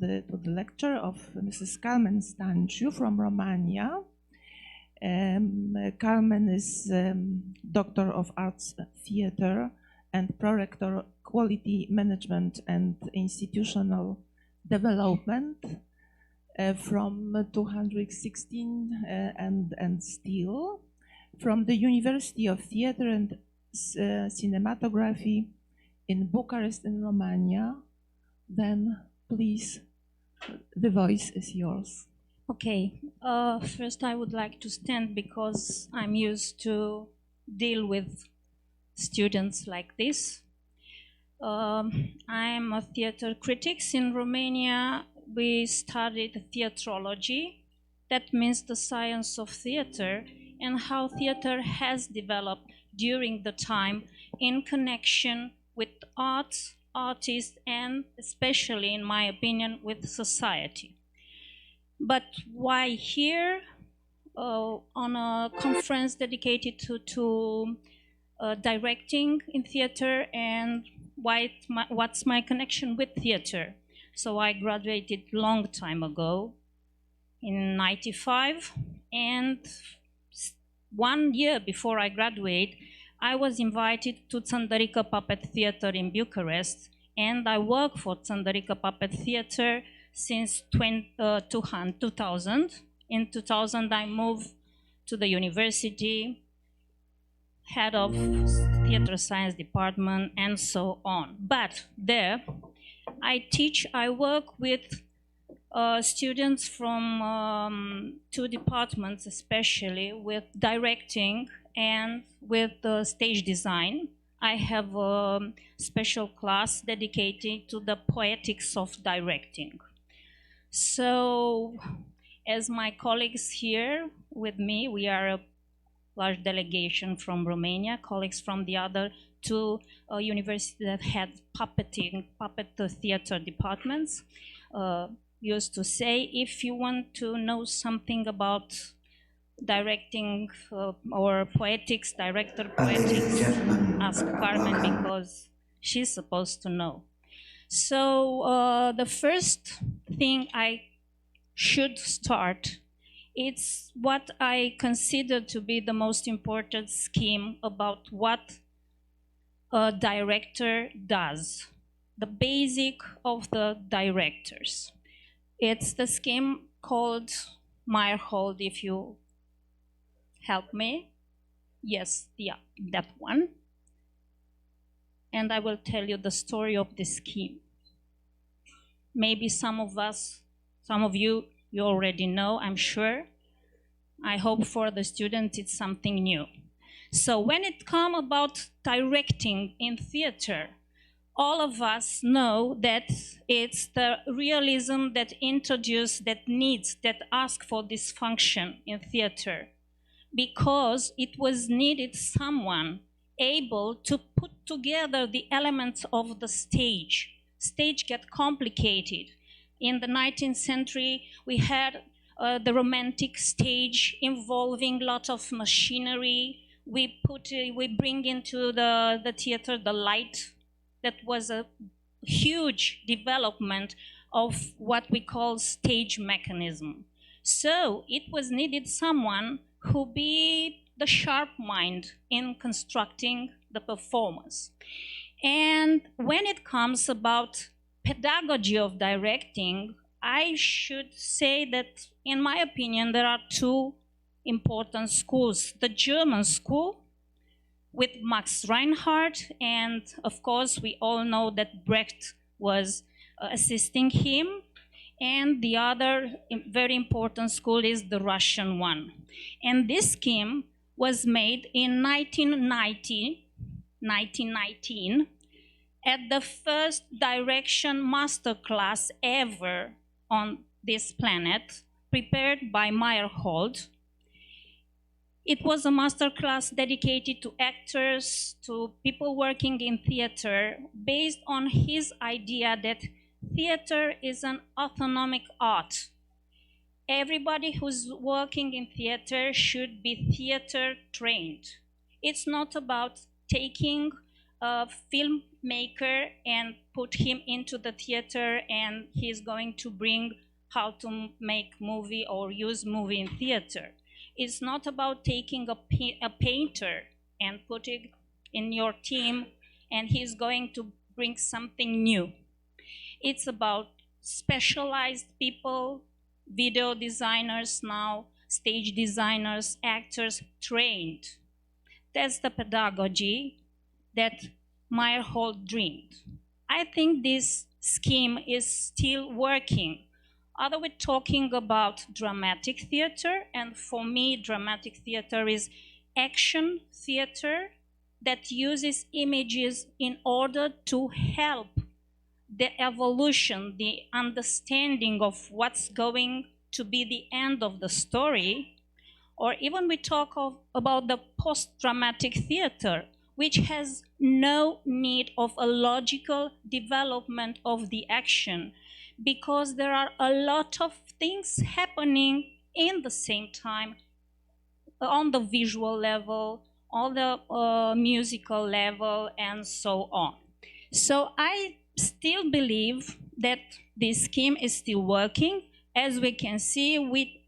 the lecture of Mrs. Carmen Stanciu from Romania. Carmen is Doctor of Arts Theatre and Prorector Quality Management and Institutional Development from 216 and still from the University of Theatre and Cinematography in Bucharest in Romania. Then please, the voice is yours. Okay, first I would like to stand because I'm used to deal with students like this. I'm a theater critic. In Romania, we studied theatrology. That means the science of theater and how theater has developed during the time in connection with arts, artists, and especially, in my opinion, with society. But why here on a conference dedicated to directing in theater, and what's my connection with theater? So I graduated long time ago in '95, and 1 year before I graduate, I was invited to Țăndărică Puppet Theater in Bucharest, and I work for Țăndărică Puppet Theater since 2000. In 2000, I moved to the university, head of theater science department, and so on. But there, I work with students from 2 departments, especially with directing and with stage design. I have a special class dedicated to the poetics of directing. So, as my colleagues here with me, we are a large delegation from Romania, colleagues from the other 2 universities that had puppet theater departments, used to say, if you want to know something about directing or poetics, director poetics, ask Carmen because she's supposed to know. So the first thing I should start, it's what I consider to be the most important scheme about what a director does, the basic of the directors. It's the scheme called Meyerhold, if you help me. Yes, yeah, that one. And I will tell you the story of this scheme. Maybe some of you already know, I'm sure. I hope for the students it's something new. So when it comes about directing in theater, all of us know that it's the realism that introduces, that needs, that asks for this function in theater, because it was needed someone able to put together the elements of the stage. Stage get complicated. In the 19th century, we had the romantic stage involving lots of machinery. We bring into the theater the light. That was a huge development of what we call stage mechanism. So it was needed someone who be the sharp mind in constructing the performance. And when it comes about pedagogy of directing, I should say that, in my opinion, there are 2 important schools. The German school, with Max Reinhardt, and of course we all know that Brecht was assisting him, and the other very important school is the Russian one. And this scheme was made in 1919, at the first direction masterclass ever on this planet, prepared by Meyerhold. It was a masterclass dedicated to actors, to people working in theater, based on his idea that theater is an autonomic art. Everybody who's working in theater should be theater trained. It's not about taking a filmmaker and put him into the theater, and he's going to bring how to make movie or use movie in theater. It's not about taking a painter and putting in your team and he's going to bring something new. It's about specialized people, video designers now, stage designers, actors trained. That's the pedagogy that Meyerhold dreamed. I think this scheme is still working. Although we're talking about dramatic theater, and for me, dramatic theater is action theater that uses images in order to help the evolution, the understanding of what's going to be the end of the story. Or even we talk about the post-dramatic theater, which has no need of a logical development of the action, because there are a lot of things happening in the same time on the visual level, on the musical level, and so on. So I still believe that this scheme is still working. As we can see,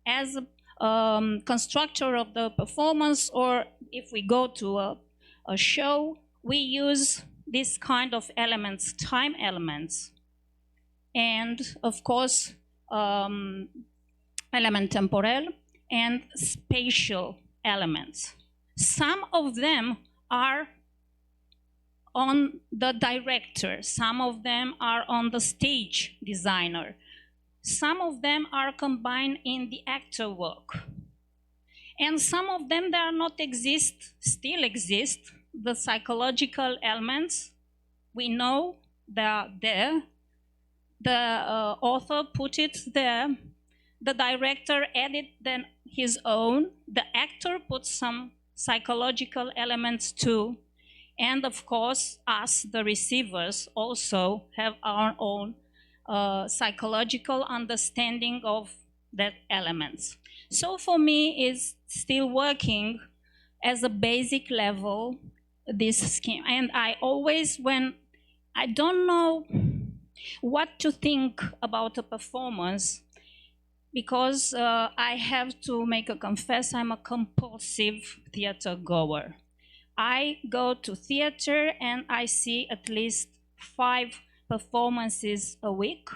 as a constructor of the performance, or if we go to a show, we use this kind of elements, time elements, and of course, element temporal and spatial elements. Some of them are on the director, some of them are on the stage designer, some of them are combined in the actor work, and some of them that are not still exist. The psychological elements, we know they are there. The author put it there. The director added then his own. The actor put some psychological elements too. And of course, us, the receivers, also have our own psychological understanding of that elements. So for me, it's still working as a basic level, this scheme. And I always, when I don't know what to think about a performance, because I have to make a confess, I'm a compulsive theater goer. I go to theater and I see at least 5 performances a week.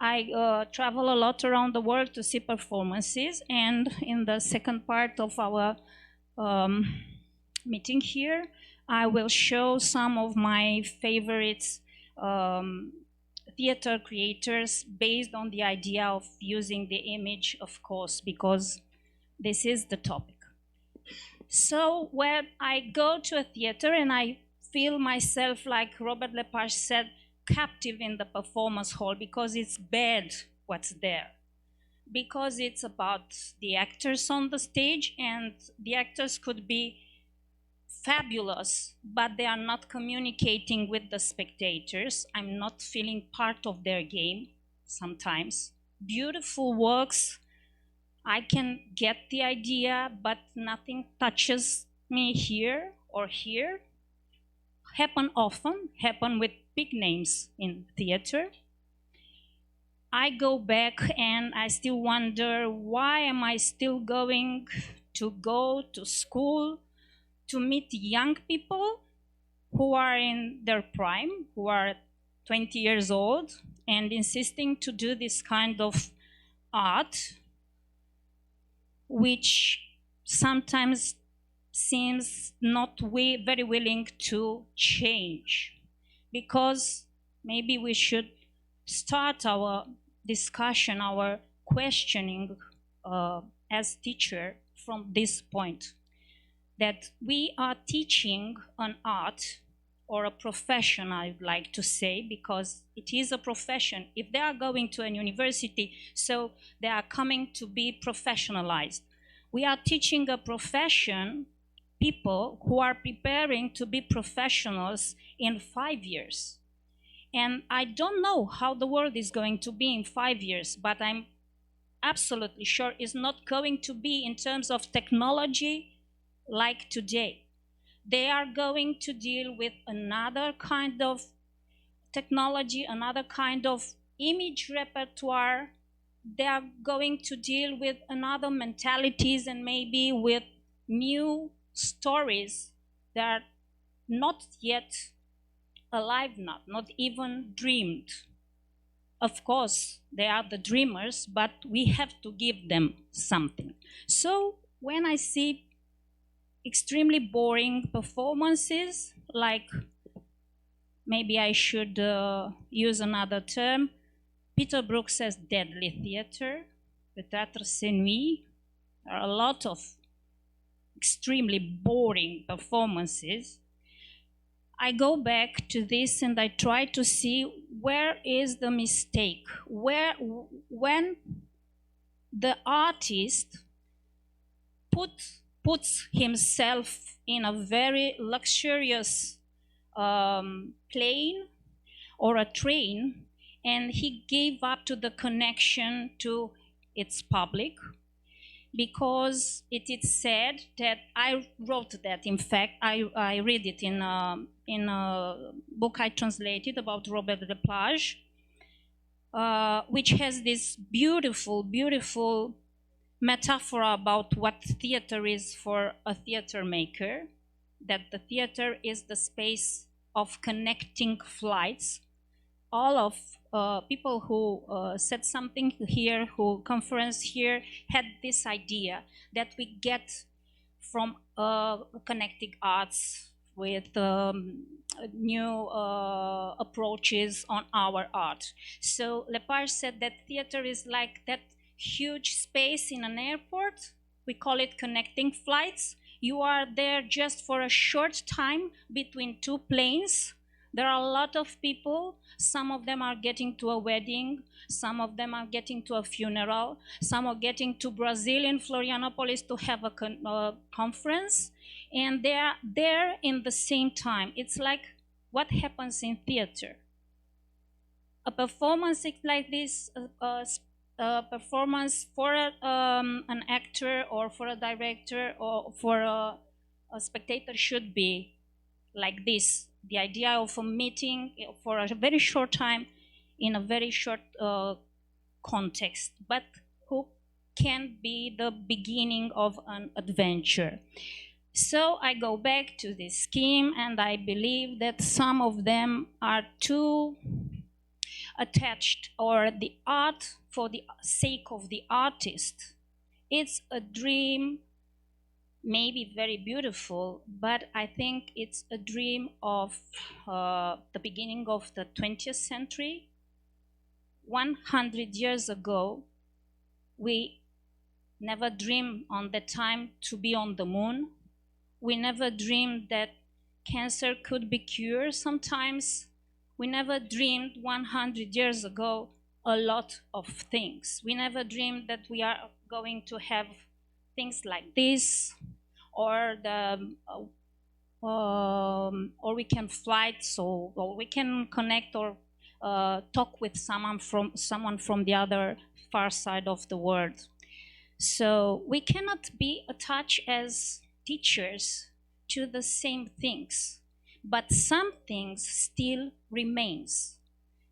I travel a lot around the world to see performances, and in the second part of our meeting here, I will show some of my favorites theater creators based on the idea of using the image, of course, because this is the topic. So when I go to a theater and I feel myself, like Robert Lepage said, captive in the performance hall, because it's bad what's there. Because it's about the actors on the stage, and the actors could be fabulous, but they are not communicating with the spectators. I'm not feeling part of their game sometimes. Beautiful works, I can get the idea, but nothing touches me here or here. Happen often, happen with big names in theater. I go back and I still wonder, why am I still going to school to meet young people who are in their prime, who are 20 years old, and insisting to do this kind of art, which sometimes seems not very willing to change. Because maybe we should start our discussion, our questioning as teacher from this point, that we are teaching an art or a profession, I would like to say, because it is a profession. If they are going to a university, so they are coming to be professionalized. We are teaching a profession, people who are preparing to be professionals in 5 years. And I don't know how the world is going to be in 5 years, but I'm absolutely sure it's not going to be in terms of technology like today. They are going to deal with another kind of technology, another kind of image repertoire. They are going to deal with another mentalities and maybe with new stories that are not yet alive, not even dreamed. Of course, they are the dreamers, but we have to give them something. So when I see extremely boring performances, like maybe I should use another term, Peter Brook says deadly theater, the Teatro sans nuit, there are a lot of extremely boring performances. I go back to this and I try to see where is the mistake, when the artist puts himself in a very luxurious plane or a train, and he gave up to the connection to its public, because it is said that, I wrote that, in fact, I read it in a book I translated about Robert Deplage, which has this beautiful, beautiful metaphor about what theater is for a theater maker, that the theater is the space of connecting flights. All of people who said something here, who conference here, had this idea that we get from connecting arts with new approaches on our art. So Lepage said that theater is like that huge space in an airport. We call it connecting flights. You are there just for a short time between two planes. There are a lot of people. Some of them are getting to a wedding. Some of them are getting to a funeral. Some are getting to Brazil in Florianópolis to have a conference. And they are there in the same time. It's like what happens in theater. A performance like this, a performance for an actor or for a director or for a spectator should be like this. The idea of a meeting for a very short time in a very short context, but who can be the beginning of an adventure. So I go back to this scheme, and I believe that some of them are too attached, or the art for the sake of the artist. It's a dream, maybe very beautiful, but I think it's a dream of the beginning of the 20th century. 100 years ago, we never dreamed on the time to be on the moon. We never dreamed that cancer could be cured sometimes. We never dreamed 100 years ago a lot of things. We never dreamed that we are going to have things like this, or or we can fly, or we can connect or talk with someone from the other far side of the world. So we cannot be attached as teachers to the same things, but some things still remains.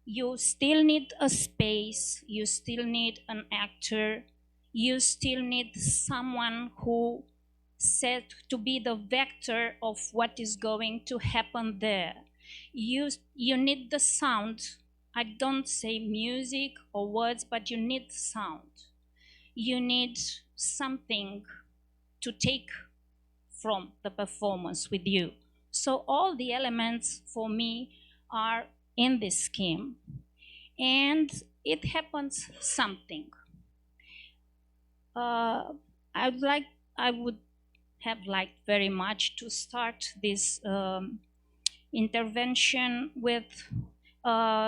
You still need a space, you still need an actor, you still need someone who said to be the vector of what is going to happen there. You need the sound. I don't say music or words, but you need sound. You need something to take from the performance with you. So all the elements for me are in this scheme, and it happens something. I would have liked very much to start this intervention with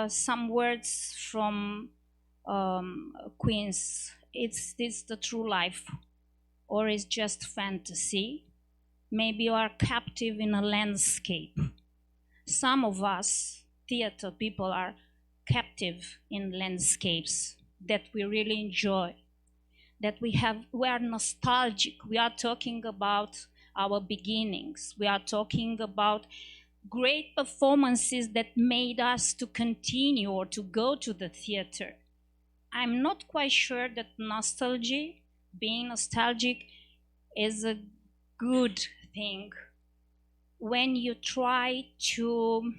some words from Queen's. Is this the true life, or is just fantasy? Maybe you are captive in a landscape. Some of us theater people are captive in landscapes that we really enjoy, that we are nostalgic. We are talking about our beginnings. We are talking about great performances that made us to continue or to go to the theater. I'm not quite sure that nostalgia, being nostalgic, is a good thing when you try to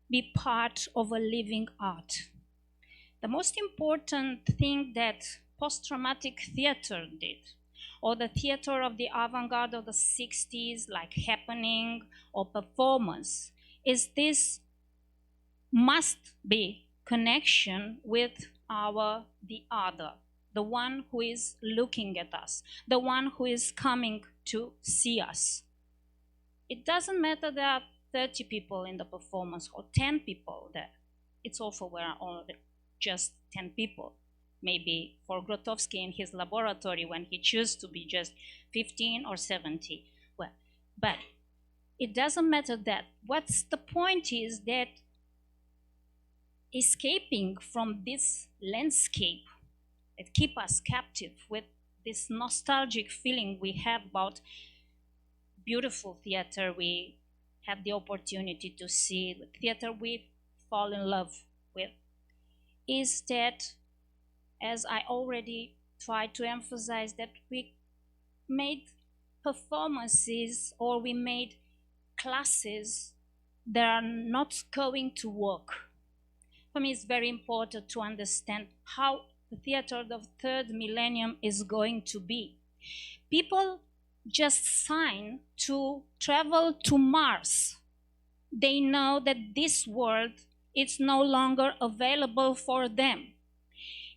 be part of a living art. The most important thing that post-traumatic theater did, or the theater of the avant-garde of the 60s, like Happening or Performance, is this must be connection with the other, the one who is looking at us, the one who is coming to see us. It doesn't matter there are 30 people in the performance or 10 people there. It's also where only just 10 people. Maybe for Grotowski in his laboratory when he chose to be just 15 or 70. Well, but it doesn't matter that. What's the point is that escaping from this landscape that keep us captive with this nostalgic feeling we have about beautiful theater we have the opportunity to see, the theater we fall in love with, is that, as I already tried to emphasize, that we made performances or we made classes that are not going to work. For me, it's very important to understand how the theater of the third millennium is going to be. People just sign to travel to Mars. They know that this world is no longer available for them.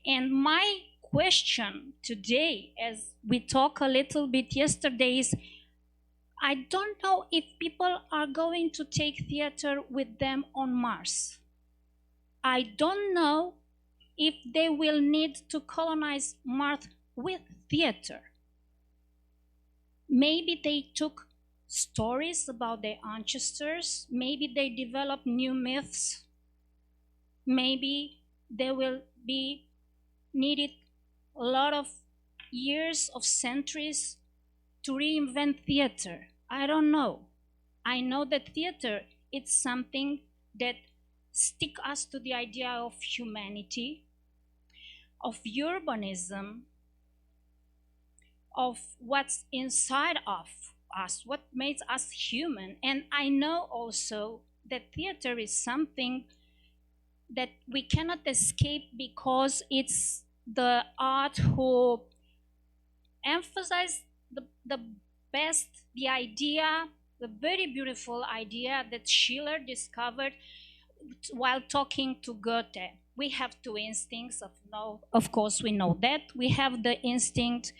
And my question today, as we talked a little bit yesterday, is I don't know if people are going to take theater with them on Mars. I don't know if they will need to colonize Mars with theater. Maybe they took stories about their ancestors. Maybe they developed new myths. Maybe they will be needed a lot of years of centuries to reinvent theater. I don't know. I know that theater is something that sticks us to the idea of humanity, of urbanism, of what's inside of us, what makes us human. And I know also that theater is something that we cannot escape because it's the art who emphasizes the best, the idea, the very beautiful idea that Schiller discovered while talking to Goethe. We have two instincts of course we know that. We have the instinct,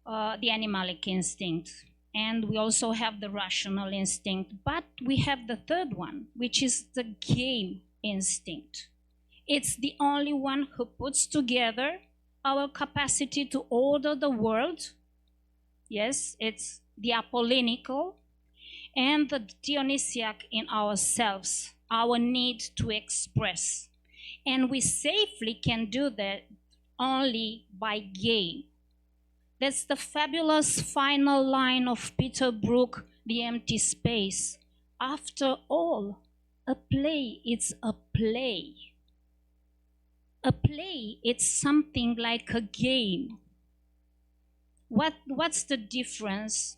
the animalic instinct, and we also have the rational instinct, but we have the third one, which is the game instinct. It's the only one who puts together our capacity to order the world. Yes, it's the Apollinical and the Dionysiac in ourselves, our need to express. And we safely can do that only by game. That's the fabulous final line of Peter Brook, The Empty Space. After all, a play, it's a play. A play, it's something like a game. What's the difference?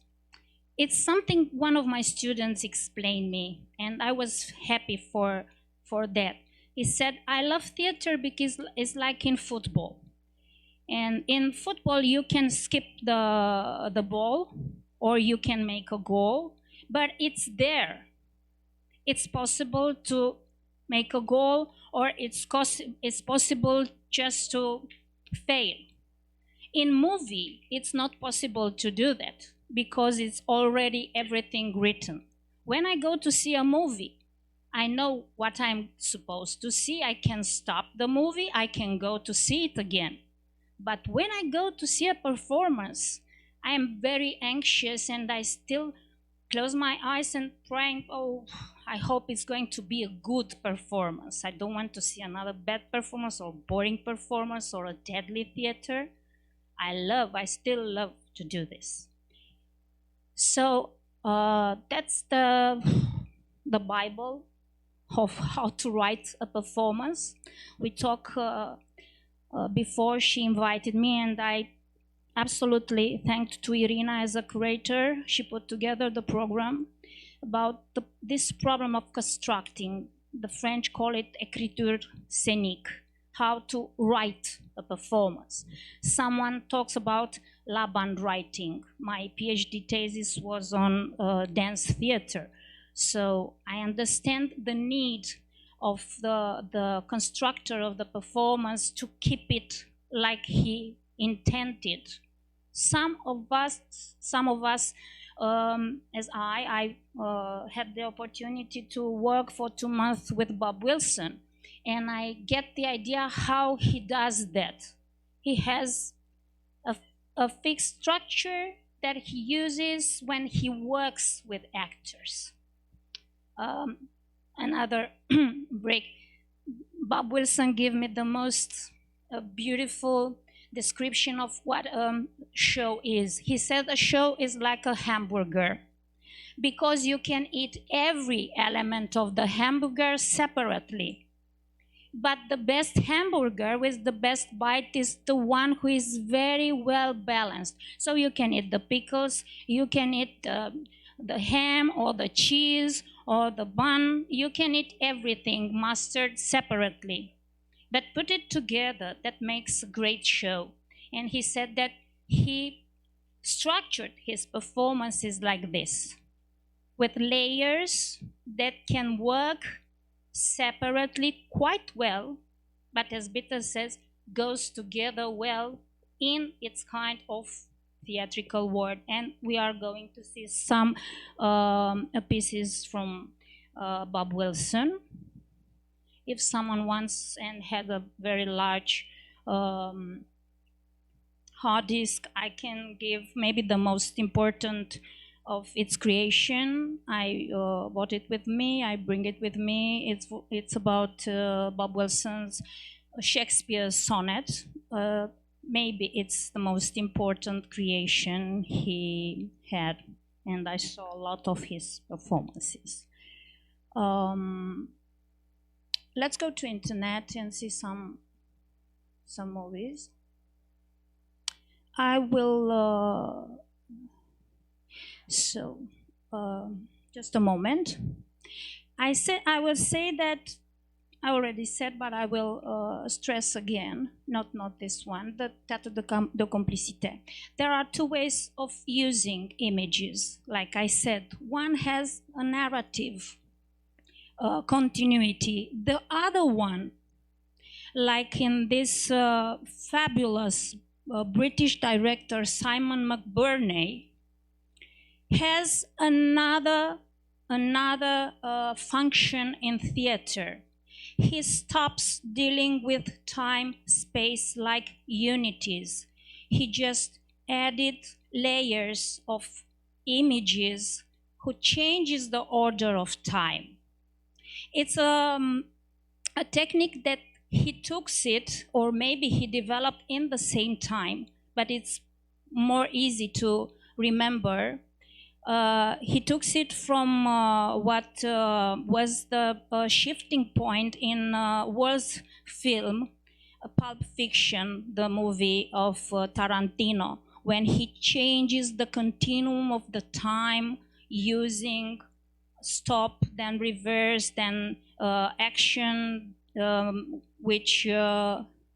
It's something one of my students explained me, and I was happy for that. He said, I love theater because it's like in football. And in football, you can skip the ball, or you can make a goal, but it's there. It's possible to make a goal, or it's possible just to fail. In movie, it's not possible to do that because it's already everything written. When I go to see a movie, I know what I'm supposed to see. I can stop the movie, I can go to see it again. But when I go to see a performance, I am very anxious and I still close my eyes and praying, oh, I hope it's going to be a good performance. I don't want to see another bad performance or boring performance or a deadly theater. I still love to do this. So that's the Bible of how to write a performance. We talked before she invited me, and I absolutely thanked to Irina as a curator. She put together the program about this problem of constructing. The French call it écriture scénique, how to write a performance. Someone talks about la bande writing. My PhD thesis was on dance theater. So I understand the need of the constructor of the performance to keep it like he intended. Some of us, as I had the opportunity to work for 2 months with Bob Wilson, and I get the idea how he does that. He has a fixed structure that he uses when he works with actors. Another break. Bob Wilson gave me the most beautiful description of what a show is. He said a show is like a hamburger because you can eat every element of the hamburger separately. But the best hamburger with the best bite is the one who is very well balanced. So you can eat the pickles, you can eat the ham or the cheese or the bun, you can eat everything, mustard separately. But put it together, that makes a great show. And he said that he structured his performances like this, with layers that can work separately quite well, but as Bitter says, goes together well in its kind of theatrical world. And we are going to see some pieces from Bob Wilson. If someone wants and had a very large hard disk, I can give maybe the most important of its creation. I brought it with me, I bring it with me. It's about Bob Wilson's Shakespeare sonnet. Maybe it's the most important creation he had, and I saw a lot of his performances. Let's go to internet and see some movies. I will just a moment. I will say that I already said, but I will stress again, not this one, the Teatro de Complicité. There are two ways of using images. Like I said, one has a narrative continuity. The other one, like in this fabulous British director Simon McBurney, has another function in theater. He stops dealing with time, space like unities. He just added layers of images who changes the order of time. It's a technique that he took it, or maybe he developed in the same time, but it's more easy to remember. He took it from what was the shifting point in World's film, Pulp Fiction, the movie of Tarantino, when he changes the continuum of the time using stop, then reverse, then action, which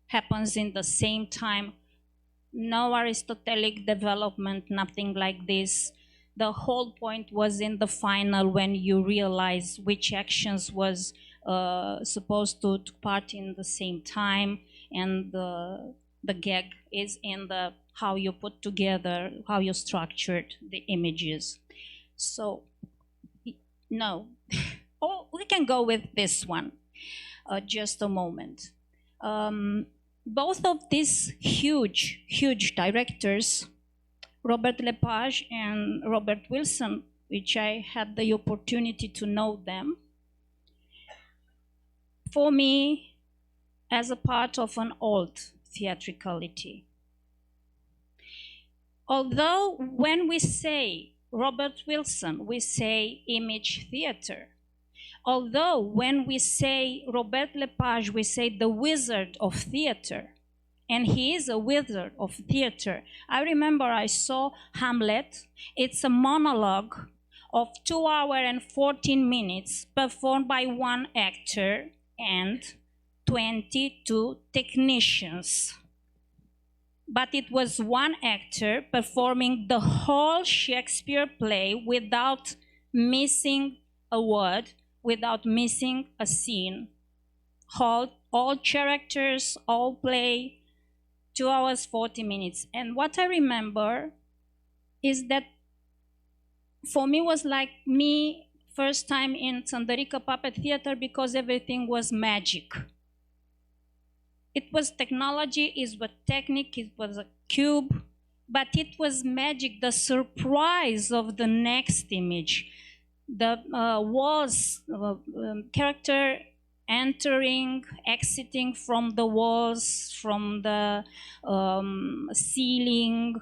happens in the same time. No Aristotelic development, nothing like this. The whole point was in the final, when you realize which actions was supposed to part in the same time, and the gag is in the how you put together, how you structured the images. So, no. Oh, we can go with this one. Just a moment. Both of these huge directors, Robert Lepage and Robert Wilson, which I had the opportunity to know them, for me, as a part of an old theatricality. Although when we say Robert Wilson, we say image theater. Although when we say Robert Lepage, we say the wizard of theater. And he is a wizard of theater. I remember I saw Hamlet. It's a monologue of 2 hours and 14 minutes performed by one actor and 22 technicians. But it was one actor performing the whole Shakespeare play without missing a word, without missing a scene. All characters, all play, 2 hours, 40 minutes. And what I remember is that for me was like me first time in Tsandarica Puppet Theater because everything was magic. It was technology, it was technique, it was a cube, but it was magic, the surprise of the next image. The walls, character entering, exiting from the walls, from the ceiling.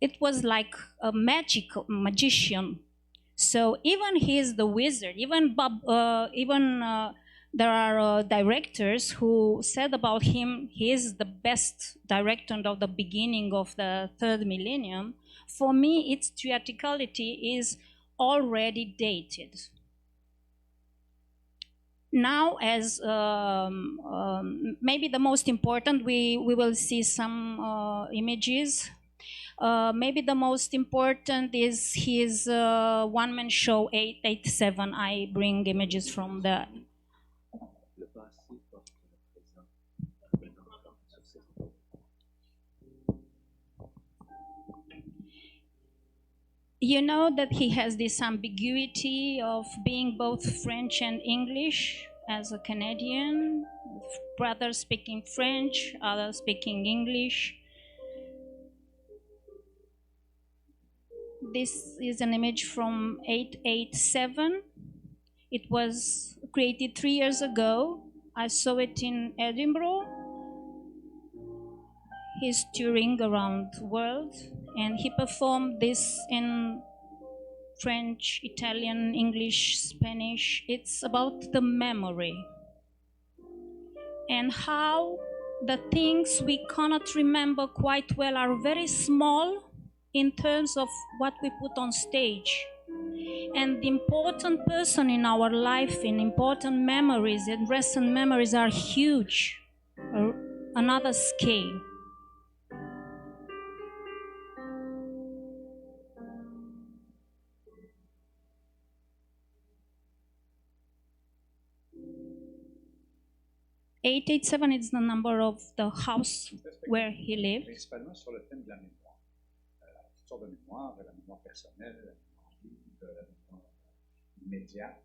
It was like a magician. So even he's the wizard, even there are directors who said about him, he is the best director of the beginning of the third millennium. For me, its theatricality is already dated. Now, as maybe the most important, we will see some images. Maybe the most important is his one-man show 887. I bring images from the... You know that he has this ambiguity of being both French and English as a Canadian, brothers speaking French, others speaking English. This is an image from 887. It was created 3 years ago. I saw it in Edinburgh. He's touring around the world, and he performed this in French, Italian, English, Spanish. It's about the memory and how the things we cannot remember quite well are very small in terms of what we put on stage. And the important person in our life, in important memories and recent memories are huge, another scale. $887 is the number of the house where he lived. Principalement sur le thème de la mémoire. L'histoire de mémoire, de la mémoire personnelle, de la mémoire vive, de la mémoire immédiate.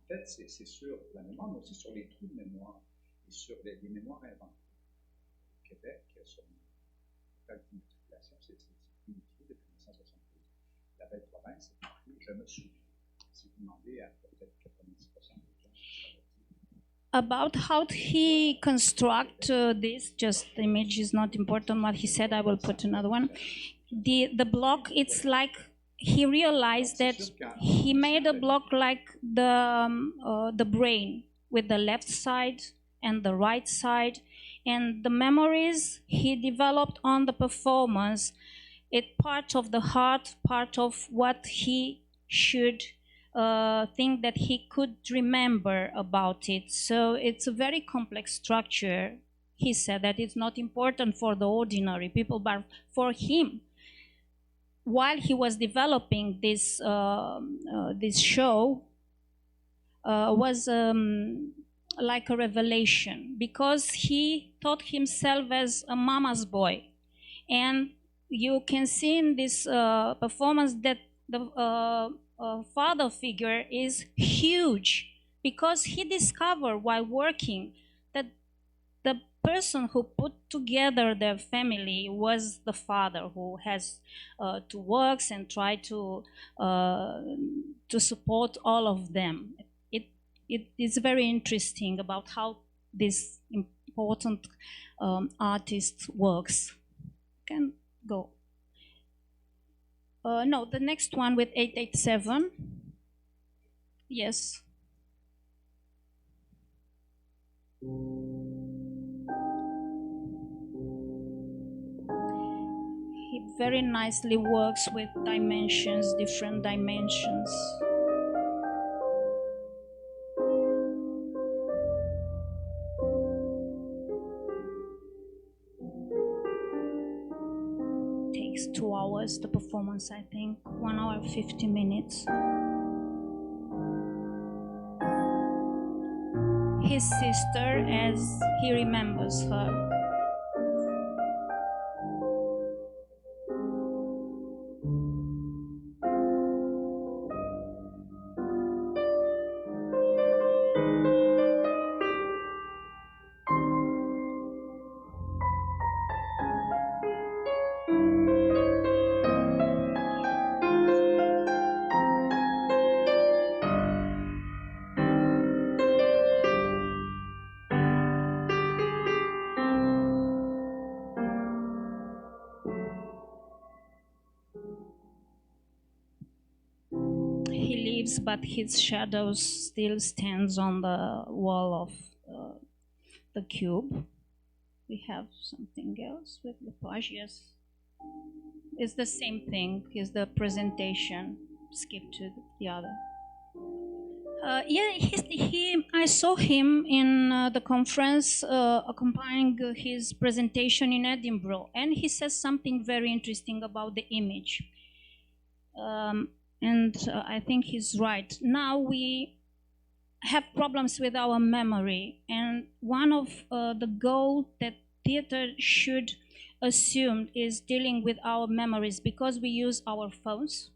En fait, c'est sur la mémoire, mais aussi sur les trous de mémoire et sur les mémoires inventées. Au Québec, sur une locale d'immatriculation, c'est unifié depuis 1972. La belle province, je me souviens. Si vous demandez à peut-être 90% des gens, about how he construct this, just the image is not important what he said, I will put another one. The block, it's like he realized that he made a block like the brain with the left side and the right side, and the memories he developed on the performance, it part of the heart, part of what he should thing that he could remember about it. So it's a very complex structure. He said that it's not important for the ordinary people, but for him, while he was developing this this show, was like a revelation, because he thought himself as a mama's boy. And you can see in this performance that the father figure is huge, because he discovered while working that the person who put together their family was the father, who has to work and try to support all of them. It is very interesting about how this important artist works. Can go. No, the next one with 887. Yes. He very nicely works with dimensions, different dimensions. Takes 2 hours, the performance, I think, 1 hour, 50 minutes. His sister, as he remembers her. But his shadow still stands on the wall of the cube. We have something else with the page, yes. It's the same thing, is the presentation. Skip to the other. I saw him in the conference accompanying his presentation in Edinburgh, and he says something very interesting about the image. And I think he's right. Now we have problems with our memory, and one of the goals that theater should assume is dealing with our memories, because we use our phones.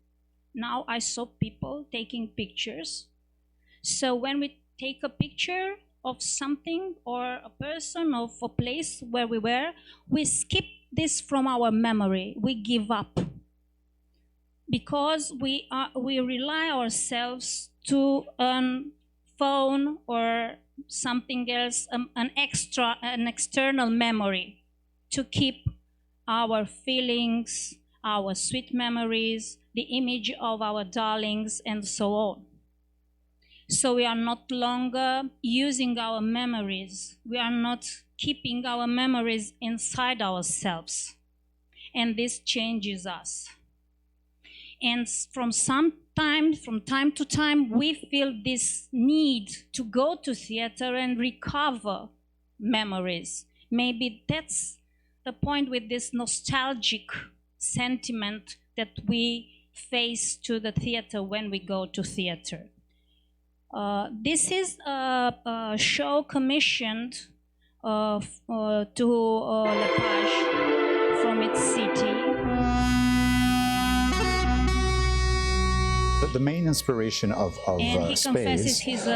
Now I saw people taking pictures. So when we take a picture of something or a person or a place where we were, we skip this from our memory. We give up. Because we rely ourselves to a phone or something else, an external memory, to keep our feelings, our sweet memories, the image of our darlings, and so on. So we are not longer using our memories. We are not keeping our memories inside ourselves, and this changes us. And from time to time, we feel this need to go to theater and recover memories. Maybe that's the point with this nostalgic sentiment that we face to the theater when we go to theater. This is a show commissioned to Lepage from its city. The main inspiration of Space he's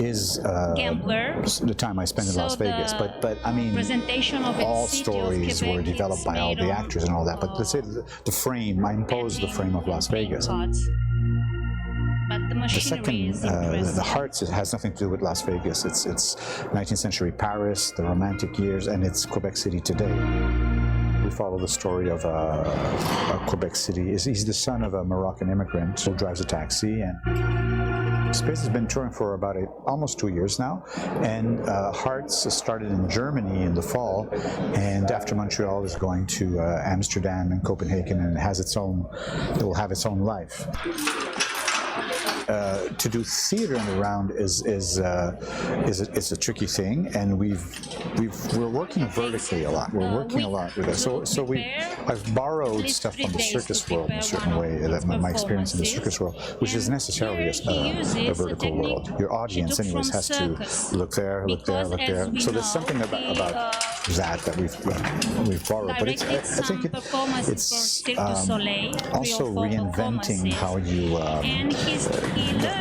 is gambler. The time I spent in Las Vegas. But I mean, presentation of all stories were developed by all the actors and all that. But let's say the frame, I imposed the frame of Las Vegas. But the second, the Hearts, it has nothing to do with Las Vegas. It's 19th century Paris, the Romantic years, and it's Quebec City today. We follow the story of Quebec City. He's the son of a Moroccan immigrant who drives a taxi, and Space has been touring for about almost 2 years now. And Hearts started in Germany in the fall, and after Montreal is going to Amsterdam and Copenhagen, and it will have its own life. To do theater in the round is a tricky thing, and we're working vertically a lot. We're working a lot with it. So I've borrowed stuff from the circus world in a certain way. That my experience in the circus world, which is necessarily a vertical world. Your audience, anyways, has to look there, look there, look there. So there's something about that we've borrowed. But I think it's also reinventing how you.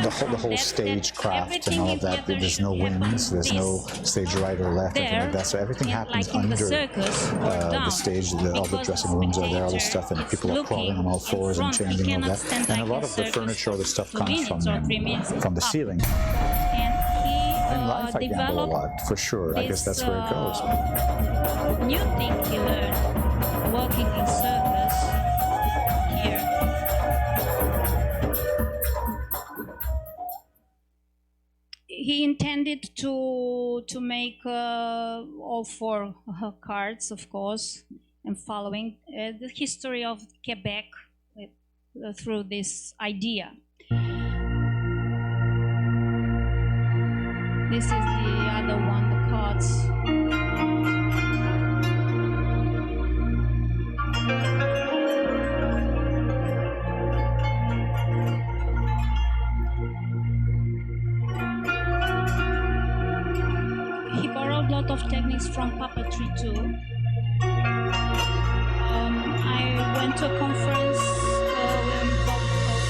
The whole stagecraft and all of that. There's no wings, there's no stage right or left, anything like that. So everything happens under the stage. All the dressing rooms are there, all this stuff, and people are crawling on all fours and changing all that. And a lot of the furniture, the stuff comes from the ceiling. In life, I gamble a lot, for sure. I guess that's where it goes. New thing he learned, working in circus here. we intended to make all four cards, of course, and following the history of Quebec through this idea. This is the other one, the cards. He borrowed a lot of techniques from puppetry too. I went to a conference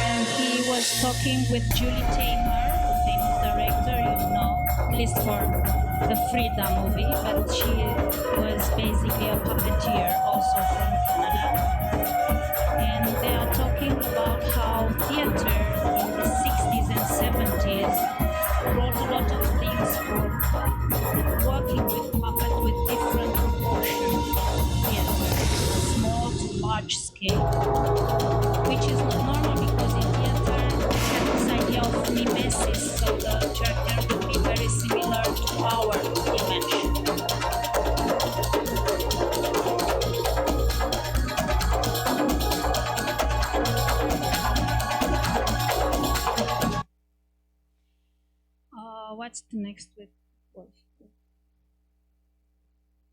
and he was talking with Julie Taymor, a famous director, you know, at least for the Frida movie, but she was basically a puppeteer also from Canada. And they are talking about how theater in the 60s and 70s brought a lot of things for working with puppet with different proportions of theater, small to large scale, which is not normal because in theater we have this idea of mimesis, so the character would be very similar to our image. What's the next with Wolf?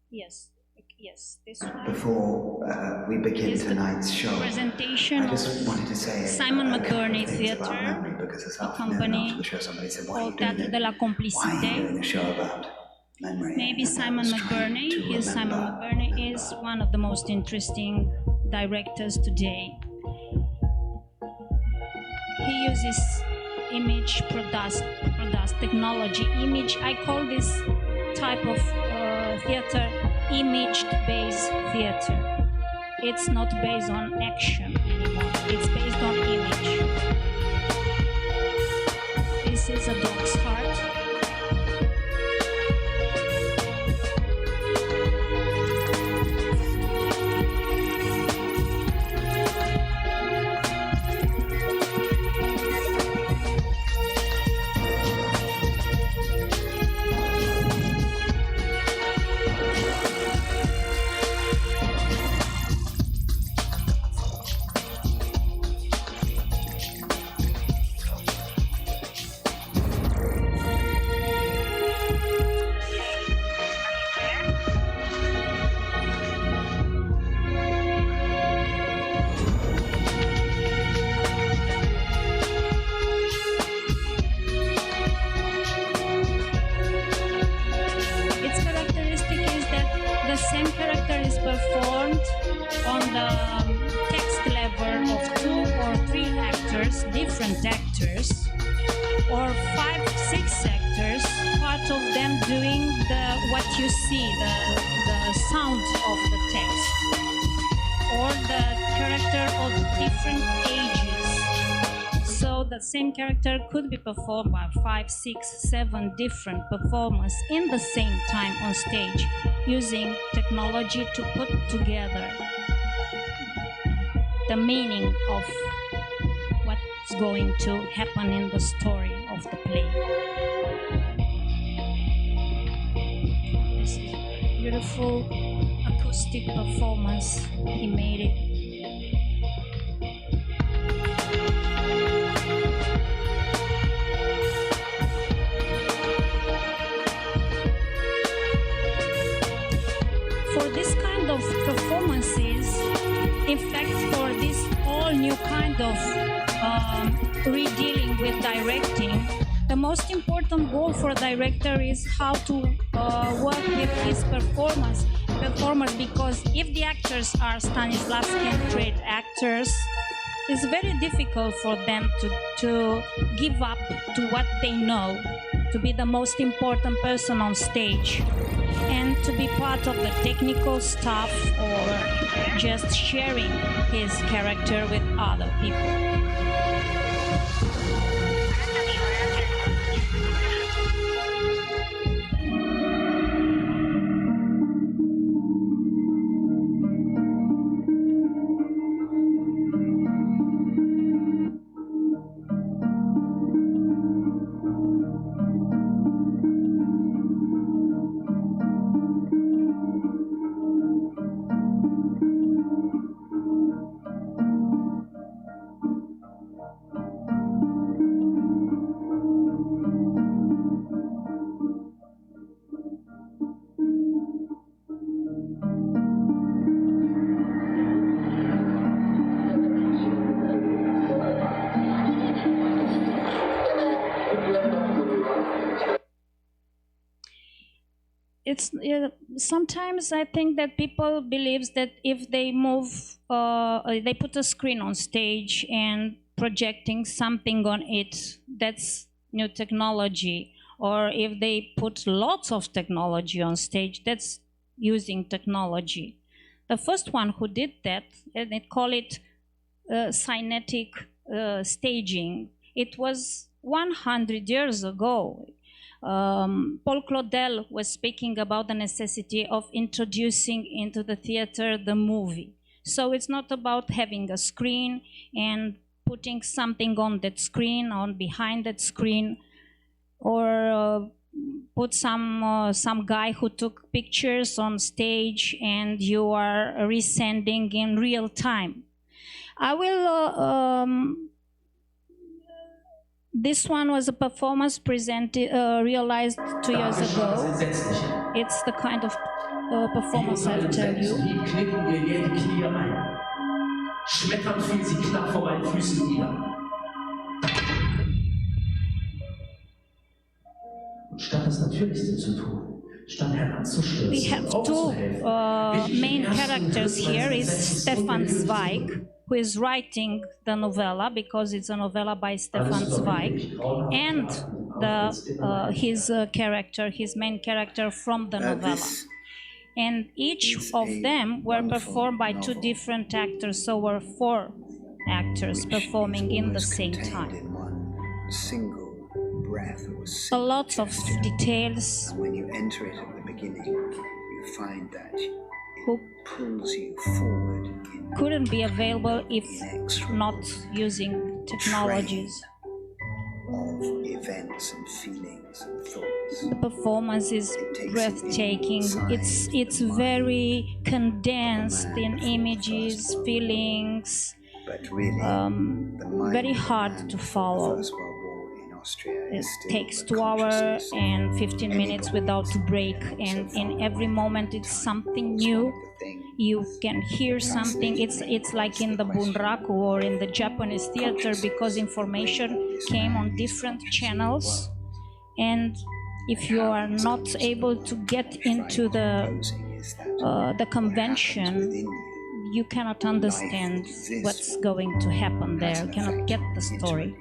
Yes, this one. Before we begin Is the tonight's show, presentation I just of wanted to say Simon a couple of McBurney things about Theatre, memory, because this a afternoon company after the show somebody said, why are you called doing Teatro it? de la Why are you Complicité. doing a show about memory? Maybe And I Simon was trying McBurney. to Simon remember. McBurney is one of the most interesting directors today. He uses image product technology. I call this type of theater image-based theater. It's not based on action anymore. It's based on image. This is a dog's heart. Performed on the text level of 2 or 3 actors, different actors, or 5, 6 actors, part of them doing what you see, the sound of the text, or the character of different ages. So the same character could be performed by 5, 6, 7 different performers in the same time on stage, using technology to put together the meaning of what's going to happen in the story of the play. This is a beautiful acoustic performance. He made it. For this kind of performances, in fact, for this all new kind of redealing with directing, the most important goal for a director is how to work with his performers, because if the actors are Stanislavski and trained actors, it's very difficult for them to give up to what they know, to be the most important person on stage, and to be part of the technical stuff or just sharing his character with other people. it's sometimes I think that people believes that if they move, they put a screen on stage and projecting something on it, that's new technology. Or if they put lots of technology on stage, that's using technology. The first one who did that, and they call it kinetic staging. It was 100 years ago. Paul Claudel was speaking about the necessity of introducing into the theater the movie. So it's not about having a screen and putting something on that screen, on behind that screen, or put some guy who took pictures on stage and you are resending in real time. I will. This one was a performance presented, realized 2 years ago. It's the kind of performance I'll tell you. We have two main characters here. Is Stefan Zweig, who is writing the novella, because it's a novella by Stefan Zweig, and his main character from the novella. And each of them were performed by two different actors, so were 4 actors performing in the same time. A lot of details. And when you enter it at the beginning, you find that it pulls you forward. Couldn't be available if not using technologies. Of events and feelings and thoughts. The performance is breathtaking. It's very condensed in images, feelings. But really, very hard to follow. It takes 2 hours and 15 minutes without a break, and in every moment it's something new. You can hear something. It's like in the bunraku or in the Japanese theater, because information came on different channels, and if you are not able to get into the convention, you cannot understand what's going to happen there. You cannot get the story.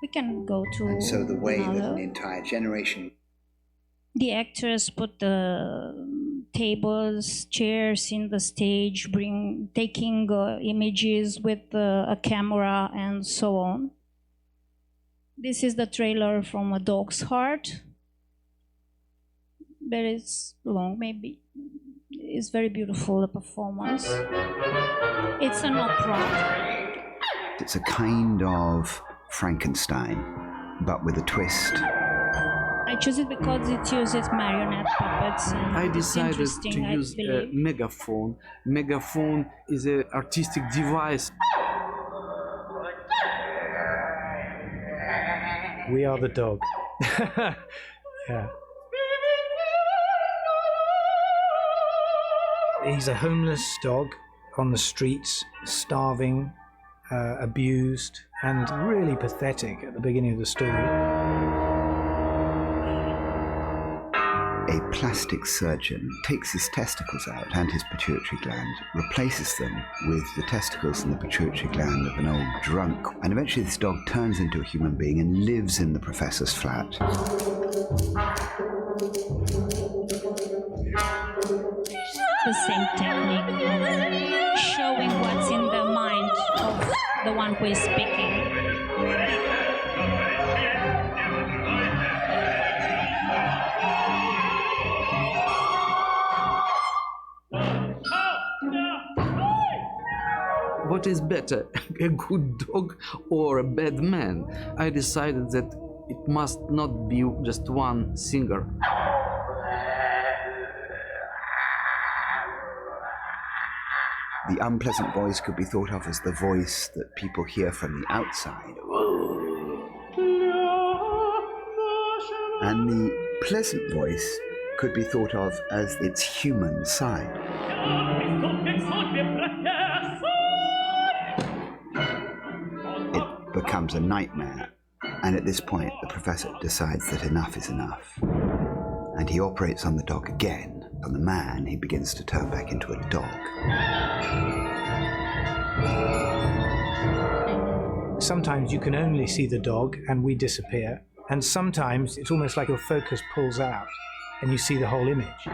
We can go to and so the way another. that an entire generation. The actors put the tables, chairs in the stage, taking images with a camera and so on. This is the trailer from A Dog's Heart. Very long, maybe. It's very beautiful, the performance. It's an opera. It's a kind of Frankenstein, but with a twist. I choose it because it uses marionette puppets. And I decided it's to interesting, use I a believe. megaphone. Megaphone is an artistic device. We are the dog. Yeah. He's a homeless dog on the streets, starving, abused, and really pathetic at the beginning of the story. A plastic surgeon takes his testicles out and his pituitary gland, replaces them with the testicles and the pituitary gland of an old drunk, and eventually this dog turns into a human being and lives in the professor's flat. The same technique, showing what's in the mind of the one who is speaking. What is better, a good dog or a bad man? I decided that it must not be just one singer. The unpleasant voice could be thought of as the voice that people hear from the outside. And the pleasant voice could be thought of as its human side. It becomes a nightmare, and at this point the professor decides that enough is enough. and he operates on the dog again. On the man, he begins to turn back into a dog. Sometimes you can only see the dog and we disappear, and sometimes it's almost like your focus pulls out and you see the whole image.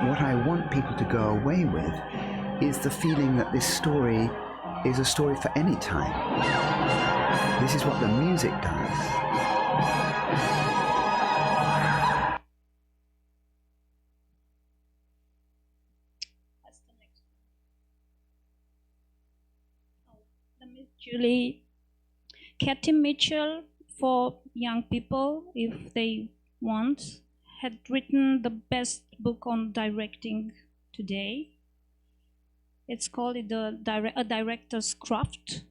What I want people to go away with is the feeling that this story is a story for any time. This is what the music does. What's the next one? The Miss Julie, Katie Mitchell, for young people, if they want, had written the best book on directing today. It's called A Director's Craft.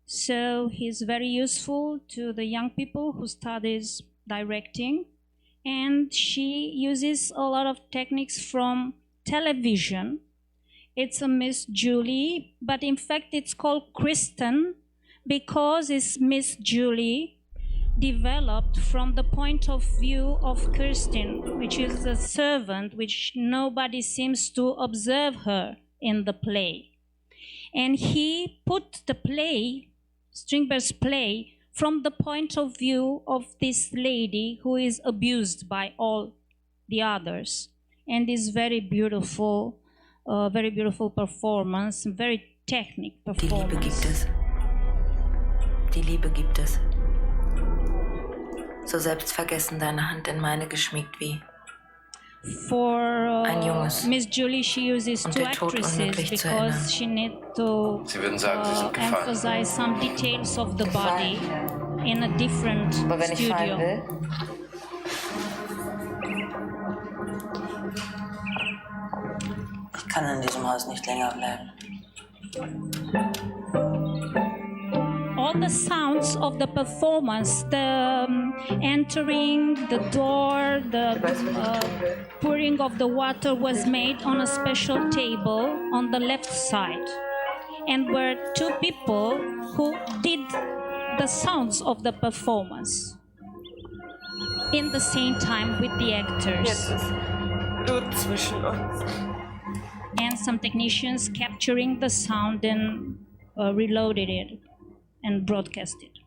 So he's very useful to the young people who studies directing. And she uses a lot of techniques from television. It's a Miss Julie, but in fact it's called Kristen because it's Miss Julie developed from the point of view of Kirsten, which is a servant, which nobody seems to observe her in the play. And he put the play, Strindberg's play, from the point of view of this lady who is abused by all the others. And this very beautiful performance, very technical performance. Die Liebe gibt es. So selbstvergessen deine Hand in meine geschmiegt wie For ein Junges. Miss Julie, she uses two actresses because she needs to emphasize some details of the body in a different Aber wenn ich fallen studio. will, ich kann in diesem Haus nicht länger bleiben. All the sounds of the performance, the entering, the door, the pouring of the water was made on a special table on the left side. And were two people who did the sounds of the performance in the same time with the actors. Jetzt ist Blut zwischen uns. And some technicians capturing the sound and reloaded it and broadcast it.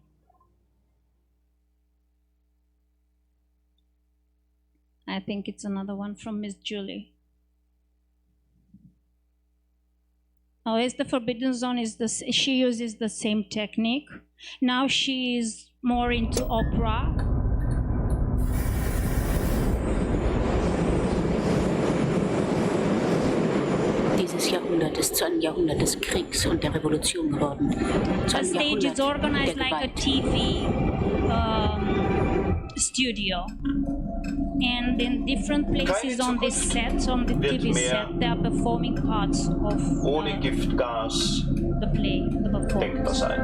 I think it's another one from Miss Julie. Oh, it's the Forbidden Zone. She uses the same technique. Now she is more into opera. Dieses Jahrhundert ist zu einem Jahrhundert des Kriegs und der Revolution geworden. Zu The einem stage is Jahrhundert organized der like a Gewalt. TV studio. And in different places on this set, on the TV set, they are performing parts of ohne Giftgas the play, the denkbar performance. sein.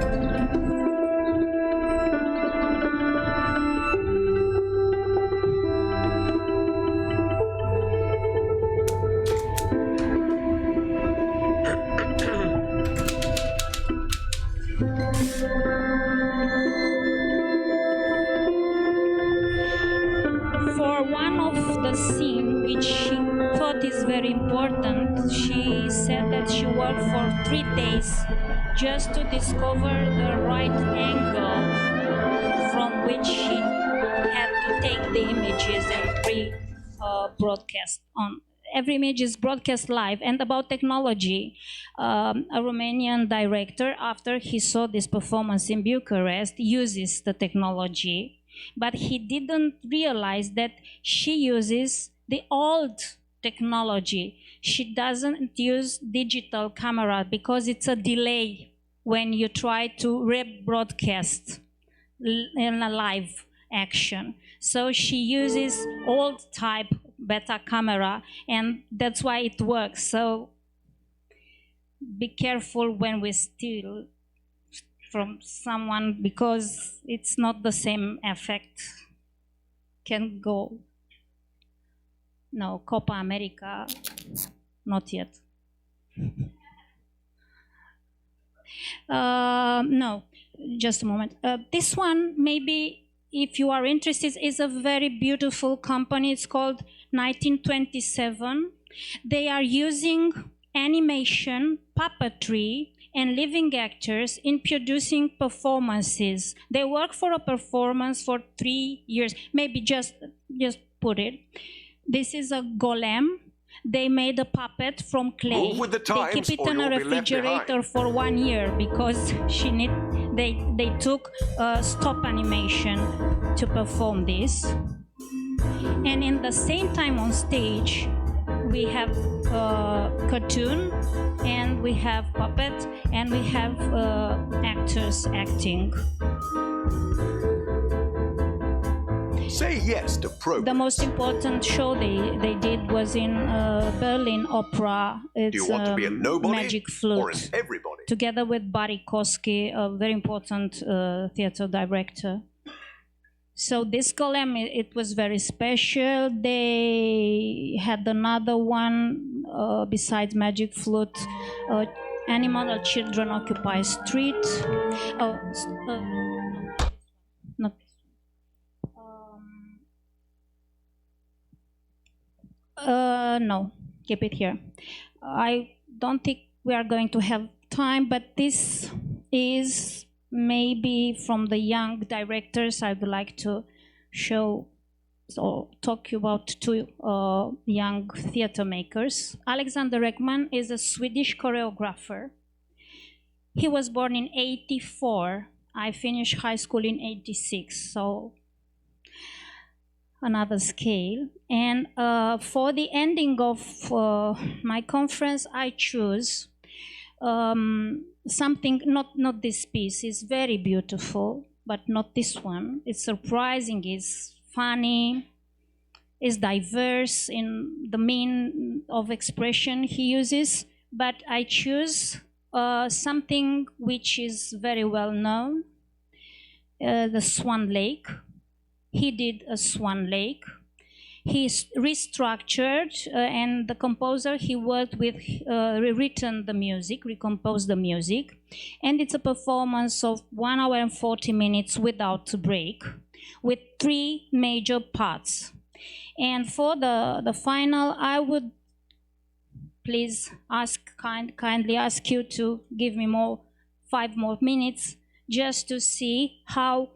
For one of the scene which she thought is very important, she said that she worked for 3 days just to discover the right angle from which she had to take the images and broadcast on. Every image is broadcast live. And about technology, a Romanian director, after he saw this performance in Bucharest, uses the technology, but he didn't realize that she uses the old technology. She doesn't use digital camera because it's a delay when you try to rebroadcast in a live action. So she uses old type beta camera, and that's why it works. So be careful when we steal from someone, because it's not the same effect. Can go. No, Copa America, not yet. No, just a moment. This one maybe if you are interested, it's a very beautiful company. It's called 1927. They are using animation, puppetry, and living actors in producing performances. They work for a performance for 3 years. Maybe just put it. This is a golem. They made a puppet from clay. Move with the times, they keep it or in a you'll be left refrigerator for 1 year because they took stop animation to perform this. And in the same time on stage, we have cartoon, and we have puppet, and we have actors acting. Say yes to progress. The most important show they did was in Berlin Opera. It's Do you want to be a nobody Magic Flute, or an everybody? together with Barry Koski, a very important theater director. So this golem, it was very special. They had another one besides Magic Flute, Animal or Children Occupy Street. Not this one. No, keep it here. I don't think we are going to have time, but this is maybe from the young directors. I would like to show or talk about two young theater makers. Alexander Ekman is a Swedish choreographer. He was born in '84. I finished high school in '86, so another scale. And for the ending of my conference, I choose something, not this piece. It's very beautiful, but not this one. It's surprising, it's funny, it's diverse in the mean of expression he uses, but I choose something which is very well known, the Swan Lake. He did a Swan Lake. He restructured, and the composer he worked with rewritten the music, recomposed the music, and it's a performance of 1 hour and 40 minutes without a break, with 3 major parts. And for the final, I would please kindly ask you to give me 5 more minutes just to see how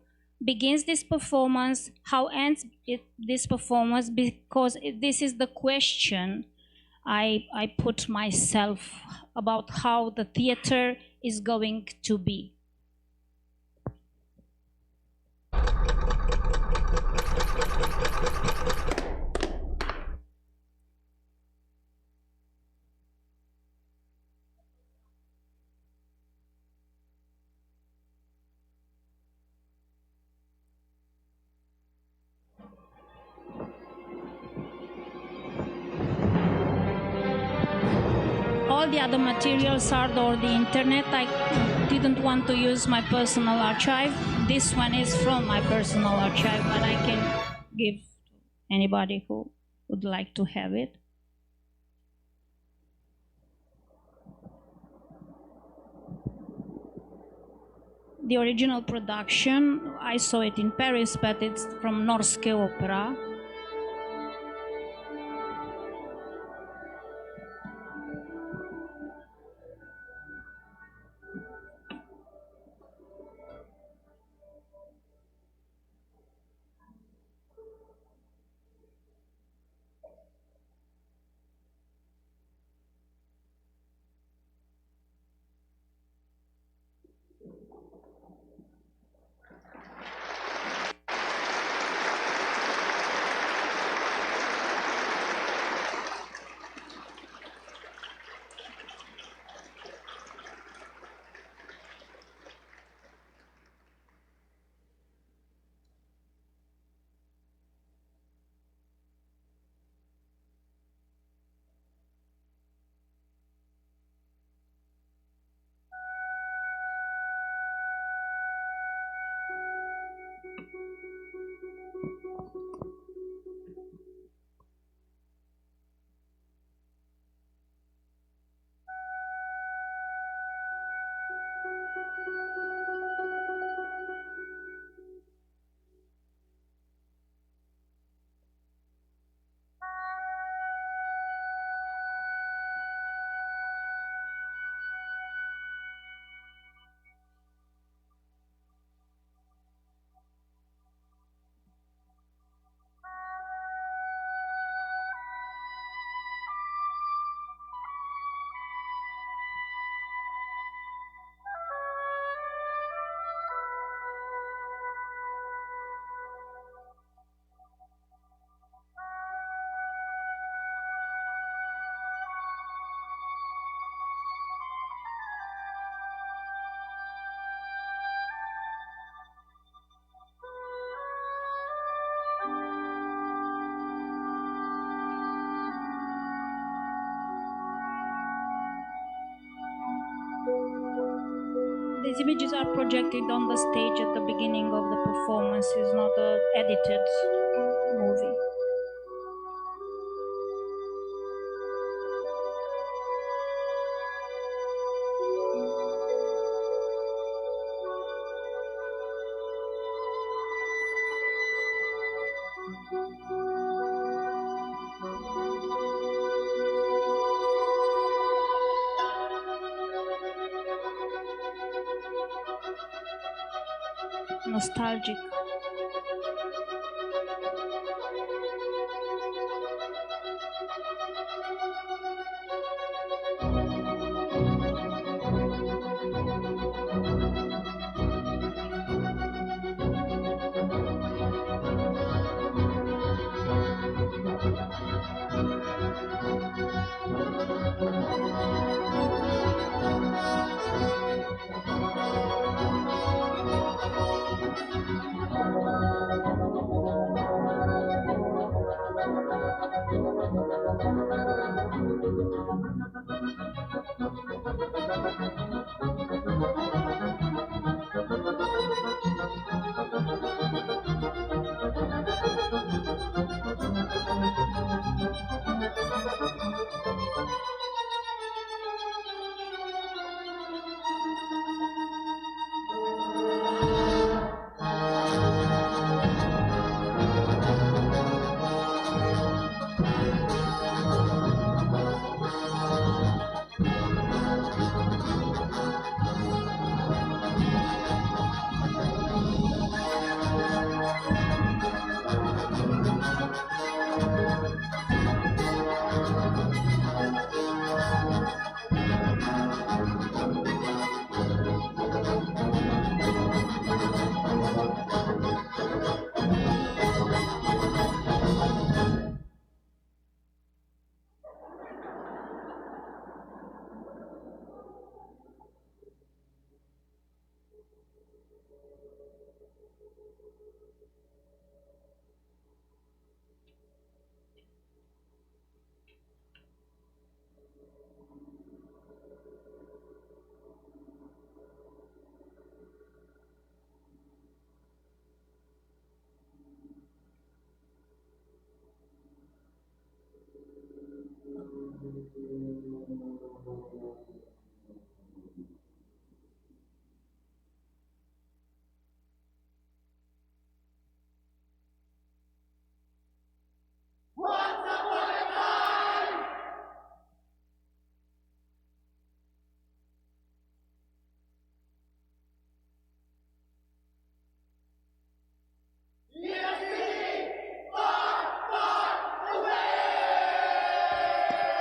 begins this performance, how ends this performance, because this is the question I put myself about how the theater is going to be. All the other materials are on the internet. I didn't want to use my personal archive. This one is from my personal archive, but I can give to anybody who would like to have it. The original production, I saw it in Paris, but it's from Norske Opera. These images are projected on the stage at the beginning of the performance. It's not an edited movie. Nostalgic.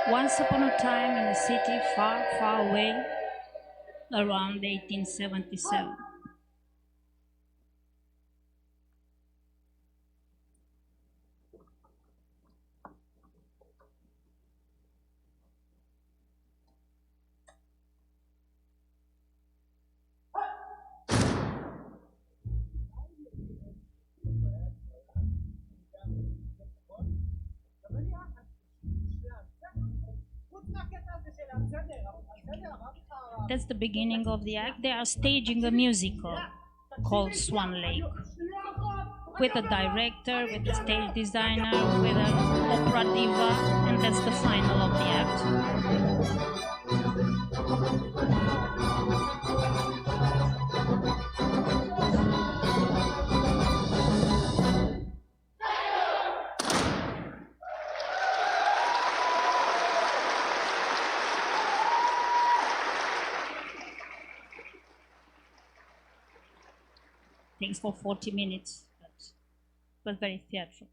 Once upon a time in a city far, far away, around 1877. That's the beginning of the act. They are staging a musical called Swan Lake with a director, with a stage designer, with an opera diva, and that's the final of the act. Things for 40 minutes, but it was very theatrical.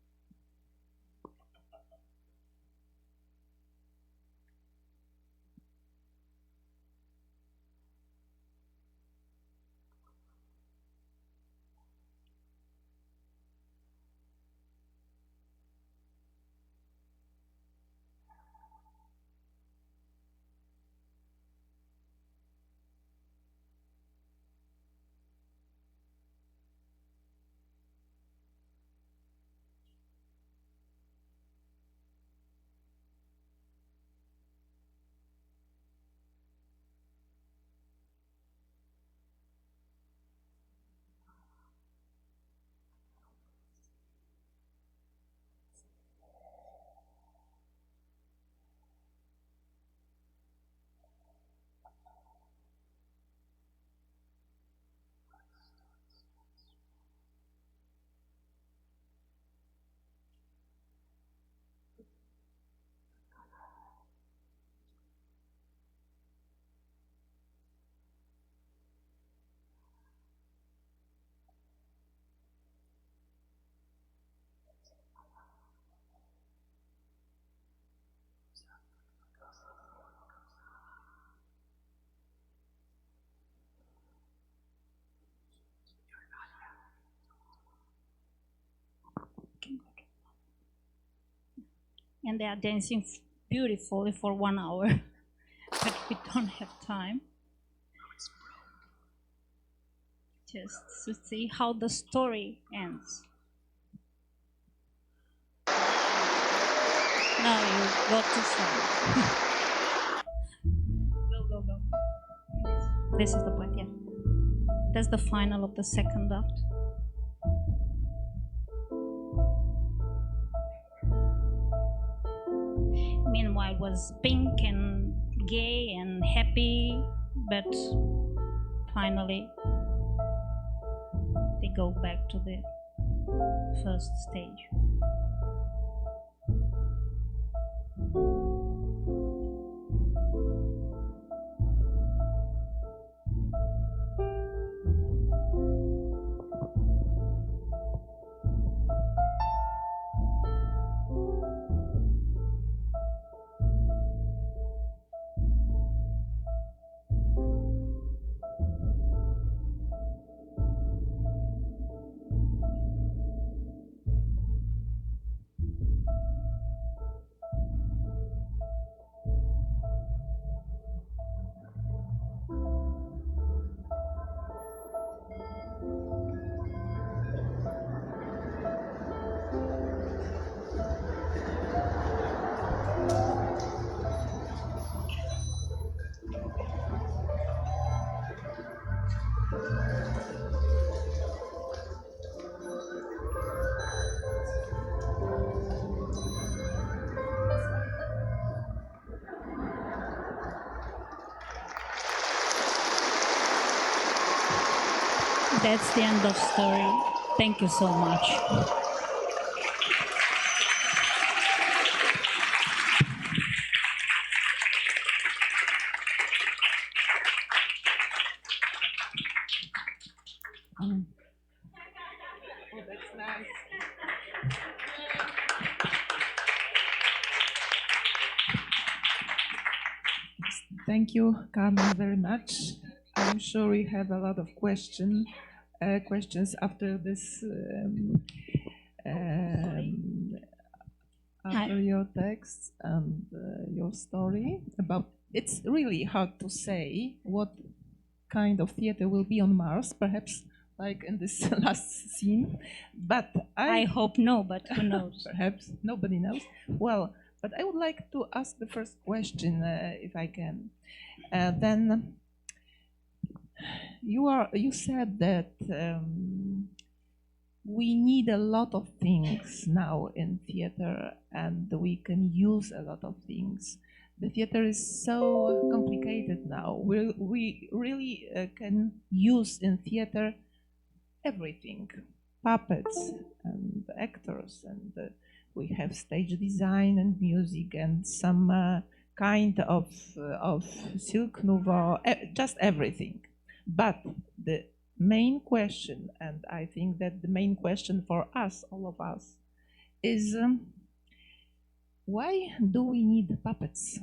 and they are dancing beautifully for 1 hour, but we don't have time. Just to see how the story ends. Now you go to start. Go. This is the point, yeah. That's the final of the second act. Meanwhile, it was pink and gay and happy, but finally they go back to the first stage. That's the end of story. Thank you so much. Oh, that's nice. Thank you, Carmen, very much. I'm sure we have a lot of questions after this, after your text and your story about. It's really hard to say what kind of theater will be on Mars, perhaps like in this last scene, but I hope no, but who knows? Perhaps nobody knows. Well, but I would like to ask the first question, if I can. Then you said that we need a lot of things now in theater, and we can use a lot of things. The theater is so complicated now. We really can use in theater everything, puppets and actors, and we have stage design and music and some kind of silk nouveau, just everything. But the main question, and I think that the main question for us, all of us, is why do we need puppets?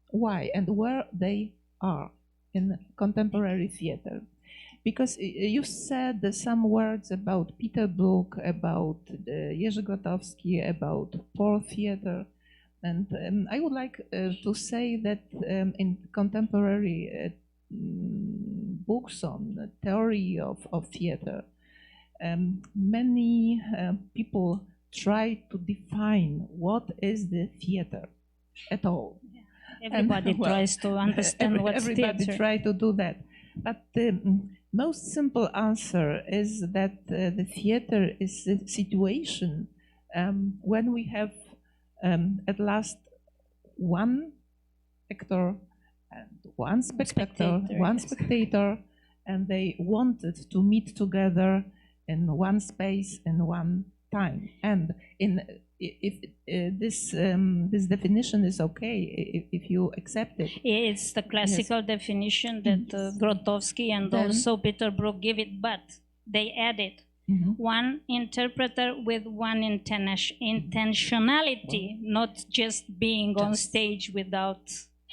Why and where they are in contemporary theater? Because you said some words about Peter Brook, about Jerzy Grotowski, about Paul Theater, and I would like to say that in contemporary books on the theory of theater, many people try to define what is the theater at all. Everybody tries to understand what's everybody theater. try to do that, but the most simple answer is that the theater is a situation when we have at last one actor and one spectator, and they wanted to meet together in one space in one time. And if this definition is okay, if you accept it. It's the classical definition that Grotowski and also Peter Brook give it, but they added one interpreter with one intentionality, not just being on stage without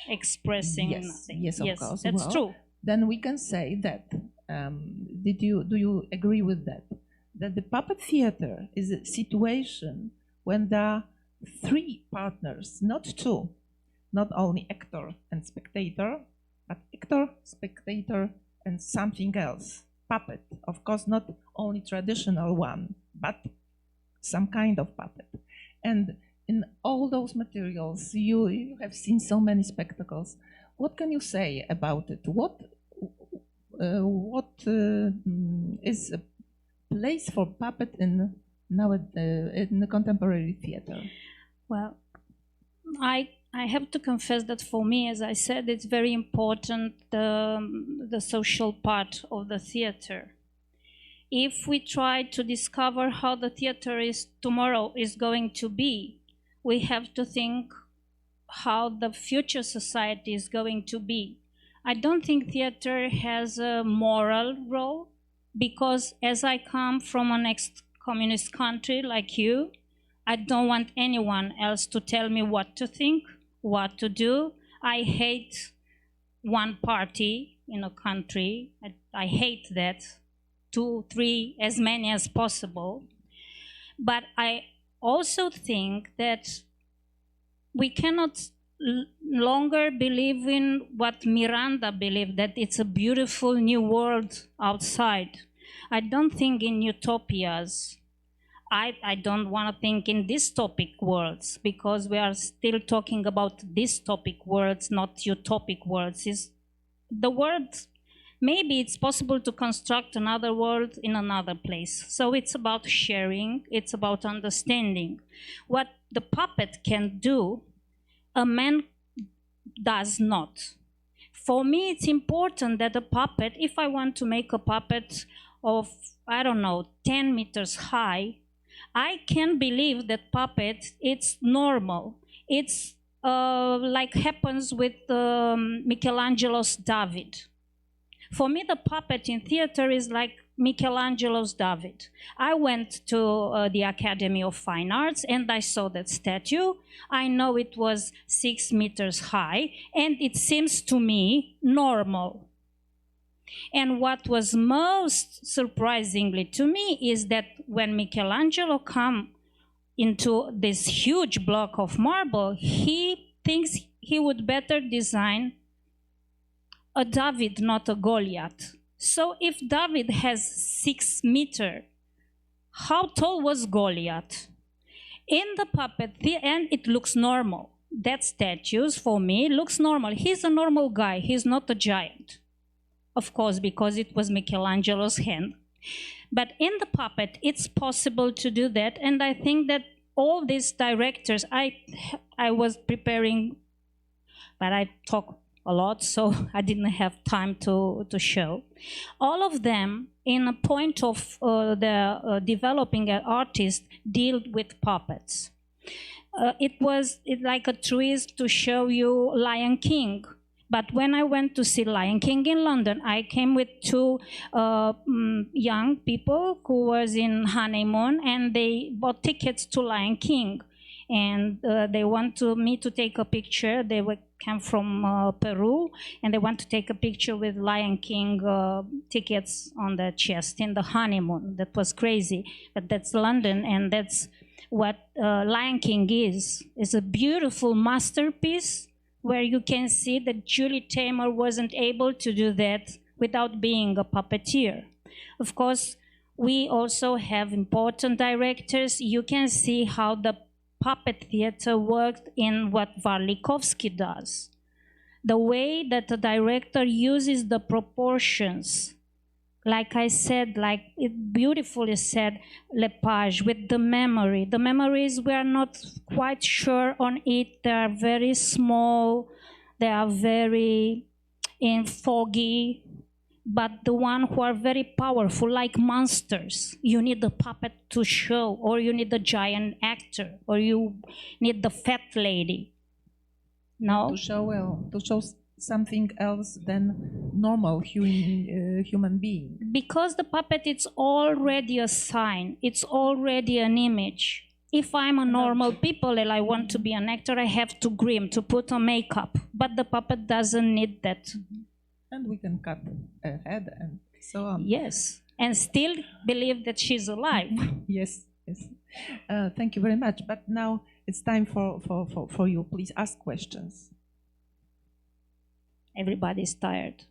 expressing nothing. Yes, of course. That's true. Then we can say that. Do you agree with that? That the puppet theater is a situation when there are 3 partners, not 2, not only actor and spectator, but actor, spectator, and something else, puppet. Of course, not only traditional one, but some kind of puppet. And in all those materials, you have seen so many spectacles. What can you say about it? What is a place for puppet in the contemporary theater? Well, I have to confess that for me, as I said, it's very important, the social part of the theater. If we try to discover how the theater is tomorrow is going to be, we have to think how the future society is going to be. I don't think theater has a moral role, because as I come from an ex-communist country like you, I don't want anyone else to tell me what to think, what to do. I hate one party in a country. I hate that. 2, 3, as many as possible. But I also think that we cannot longer believe in what Miranda believed, that it's a beautiful new world outside. I don't think in utopias. I don't want to think in dystopic worlds, because we are still talking about dystopic worlds, not utopic worlds. The world, maybe it's possible to construct another world in another place. So it's about sharing, it's about understanding. What the puppet can do, a man does not. For me, it's important that a puppet, if I want to make a puppet of, I don't know, 10 meters high, I can believe that puppet, it's normal. It's like happens with Michelangelo's David. For me, the puppet in theater is like Michelangelo's David. I went to the Academy of Fine Arts and I saw that statue. I know it was 6 meters high, and it seems to me normal. And what was most surprisingly to me is that when Michelangelo came into this huge block of marble, he thinks he would better design a David, not a Goliath. So if David has 6 meters, how tall was Goliath? In the puppet, and it looks normal. That statues, for me, looks normal. He's a normal guy, he's not a giant. Of course, because it was Michelangelo's hand. But in the puppet, it's possible to do that, and I think that all these directors, I was preparing, but I talk a lot, so I didn't have time to show. All of them, in a point of developing an artist, deal with puppets. It was like a twist to show you Lion King. But when I went to see Lion King in London, I came with 2 young people who was in honeymoon, and they bought tickets to Lion King. And they want me to take a picture. They came from Peru, and they want to take a picture with Lion King tickets on the chest in the honeymoon. That was crazy, but that's London, and that's what Lion King is. It's a beautiful masterpiece, where you can see that Julie Taymor wasn't able to do that without being a puppeteer. Of course, we also have important directors. You can see how the puppet theater worked in what Warlikowski does. The way that the director uses the proportions, like I said, like it beautifully said, Lepage, with the memory. The memories, we are not quite sure on it. They are very small, they are very foggy, but the one who are very powerful, like monsters, you need the puppet to show, or you need the giant actor, or you need the fat lady. No? To show something else than normal human being. Because the puppet, it's already a sign, it's already an image. If I'm a normal people and I want to be an actor, I have to grim, to put on makeup, but the puppet doesn't need that. And we can cut a head and so on. Yes, and still believe that she's alive. Yes. Yes. Thank you very much. But now it's time for you. Please ask questions. Everybody's tired.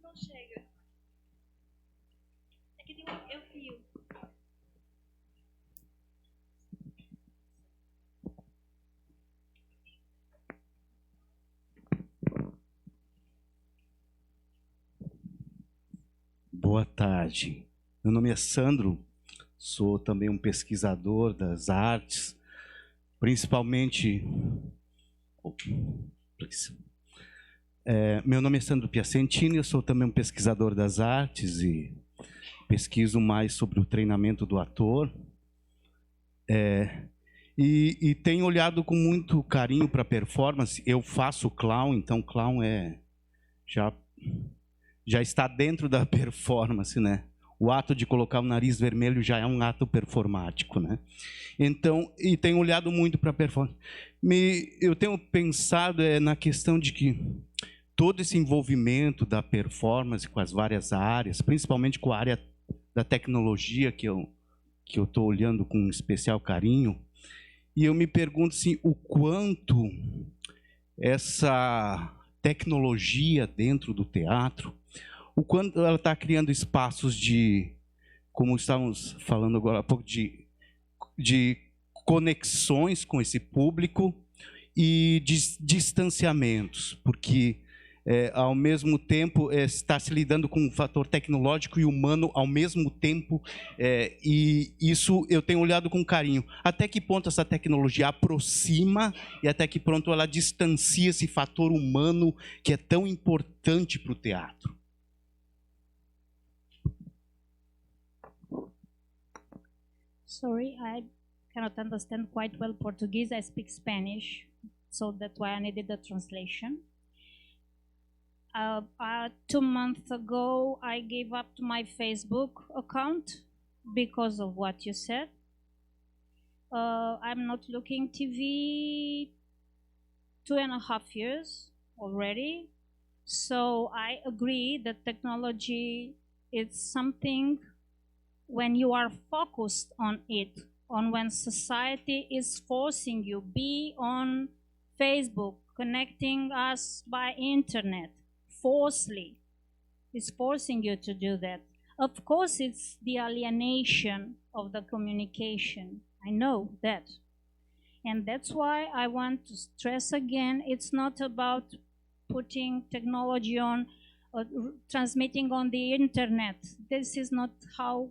Não chega. É que eu fio. Boa tarde. Meu nome é Sandro, sou também um pesquisador das artes, principalmente... meu nome é Sandro Piacentini, eu sou também um pesquisador das artes e pesquiso mais sobre o treinamento do ator. E tenho olhado com muito carinho para a performance. Eu faço clown, então clown já está dentro da performance, né? O ato de colocar o nariz vermelho já é um ato performático, né? Então, e tenho olhado muito para a performance. Eu tenho pensado na questão de que todo esse envolvimento da performance com as várias áreas, principalmente com a área da tecnologia, que eu estou olhando com especial carinho, e eu me pergunto assim, o quanto essa tecnologia dentro do teatro, o quanto ela está criando espaços de, como estávamos falando agora há pouco, de conexões com esse público e de distanciamentos, porque ao mesmo tempo está se lidando com um fator tecnológico e humano ao mesmo tempo, e isso eu tenho olhado com carinho. Até que ponto essa tecnologia aproxima e até que ponto ela distancia esse fator humano que é tão importante para o teatro? Sorry, I cannot understand quite well Portuguese. I speak Spanish, so that's why I needed the translation. 2 months ago, I gave up to my Facebook account because of what you said. I'm not looking TV 2.5 years already, so I agree that technology is something when you are focused on it, on when society is forcing you, be on Facebook, connecting us by internet, forcefully, is forcing you to do that. Of course, it's the alienation of the communication. I know that. And that's why I want to stress again, it's not about putting technology on, transmitting on the internet. This is not how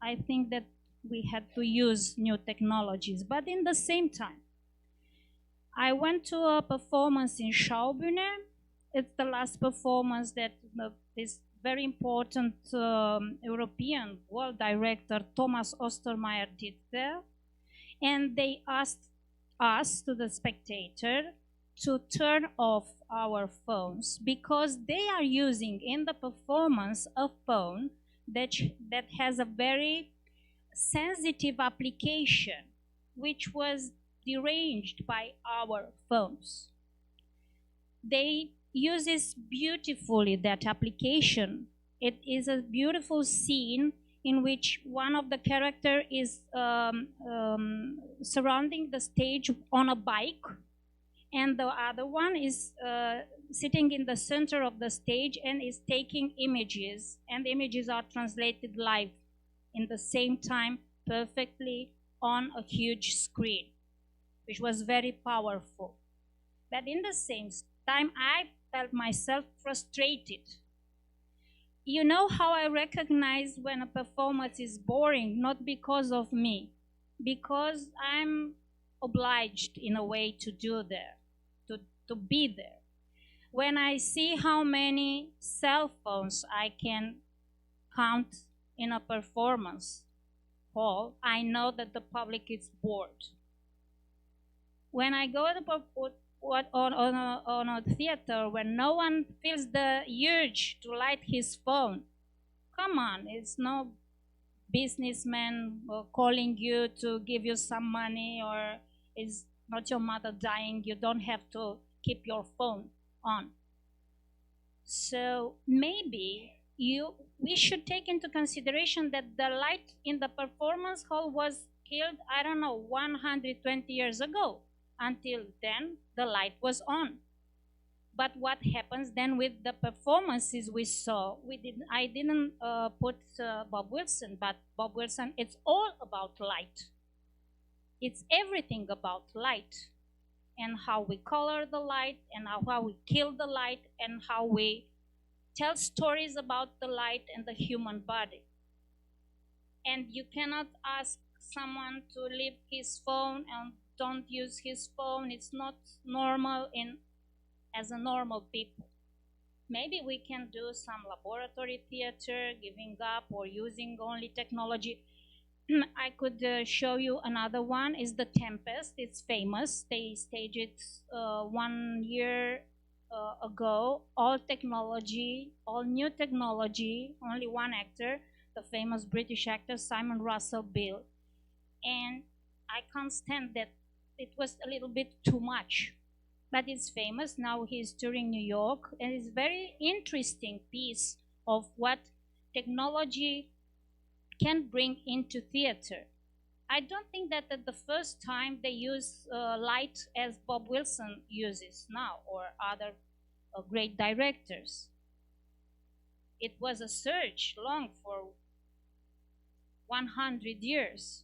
I think that we had to use new technologies. But in the same time, I went to a performance in Schaubühne. It's the last performance that this very important European world director Thomas Ostermeier did there. And they asked us, to the spectator, to turn off our phones because they are using in the performance a phone that has a very sensitive application which was deranged by our phones. They uses beautifully that application. It is a beautiful scene in which one of the character is surrounding the stage on a bike, and the other one is sitting in the center of the stage and is taking images, and the images are translated live in the same time perfectly on a huge screen, which was very powerful. But in the same time, I felt myself frustrated. You know how I recognize when a performance is boring, not because of me, because I'm obliged in a way to do there, to be there. When I see how many cell phones I can count in a performance hall, I know that the public is bored. When I go on a theater where no one feels the urge to light his phone, come on, it's no businessman calling you to give you some money, or is not your mother dying, you don't have to keep your phone on. So maybe we should take into consideration that the light in the performance hall was killed, I don't know, 120 years ago. Until then, the light was on. But what happens then with the performances we saw? I didn't put Bob Wilson, but Bob Wilson, it's all about light. It's everything about light, and how we color the light, and how we kill the light, and how we tell stories about the light and the human body. And you cannot ask someone to leave his phone and don't use his phone. It's not normal as a normal people. Maybe we can do some laboratory theater, giving up or using only technology. I could show you another one, is The Tempest. It's famous. They staged it 1 year ago. All technology, all new technology, only one actor, the famous British actor Simon Russell Bill. And I can't stand that. It was a little bit too much. But it's famous. Now he's touring New York, and it's a very interesting piece of what technology can bring into theater. I don't think that at the first time they use light as Bob Wilson uses now, or other great directors. It was a search long for 100 years.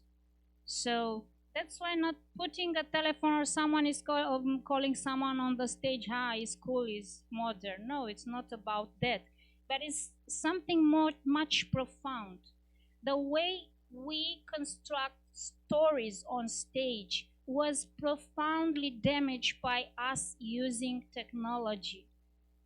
So that's why not putting a telephone, or someone is calling someone on the stage, it's cool, it's modern. No, it's not about that. But it's something much profound. The way we construct stories on stage was profoundly damaged by us using technology.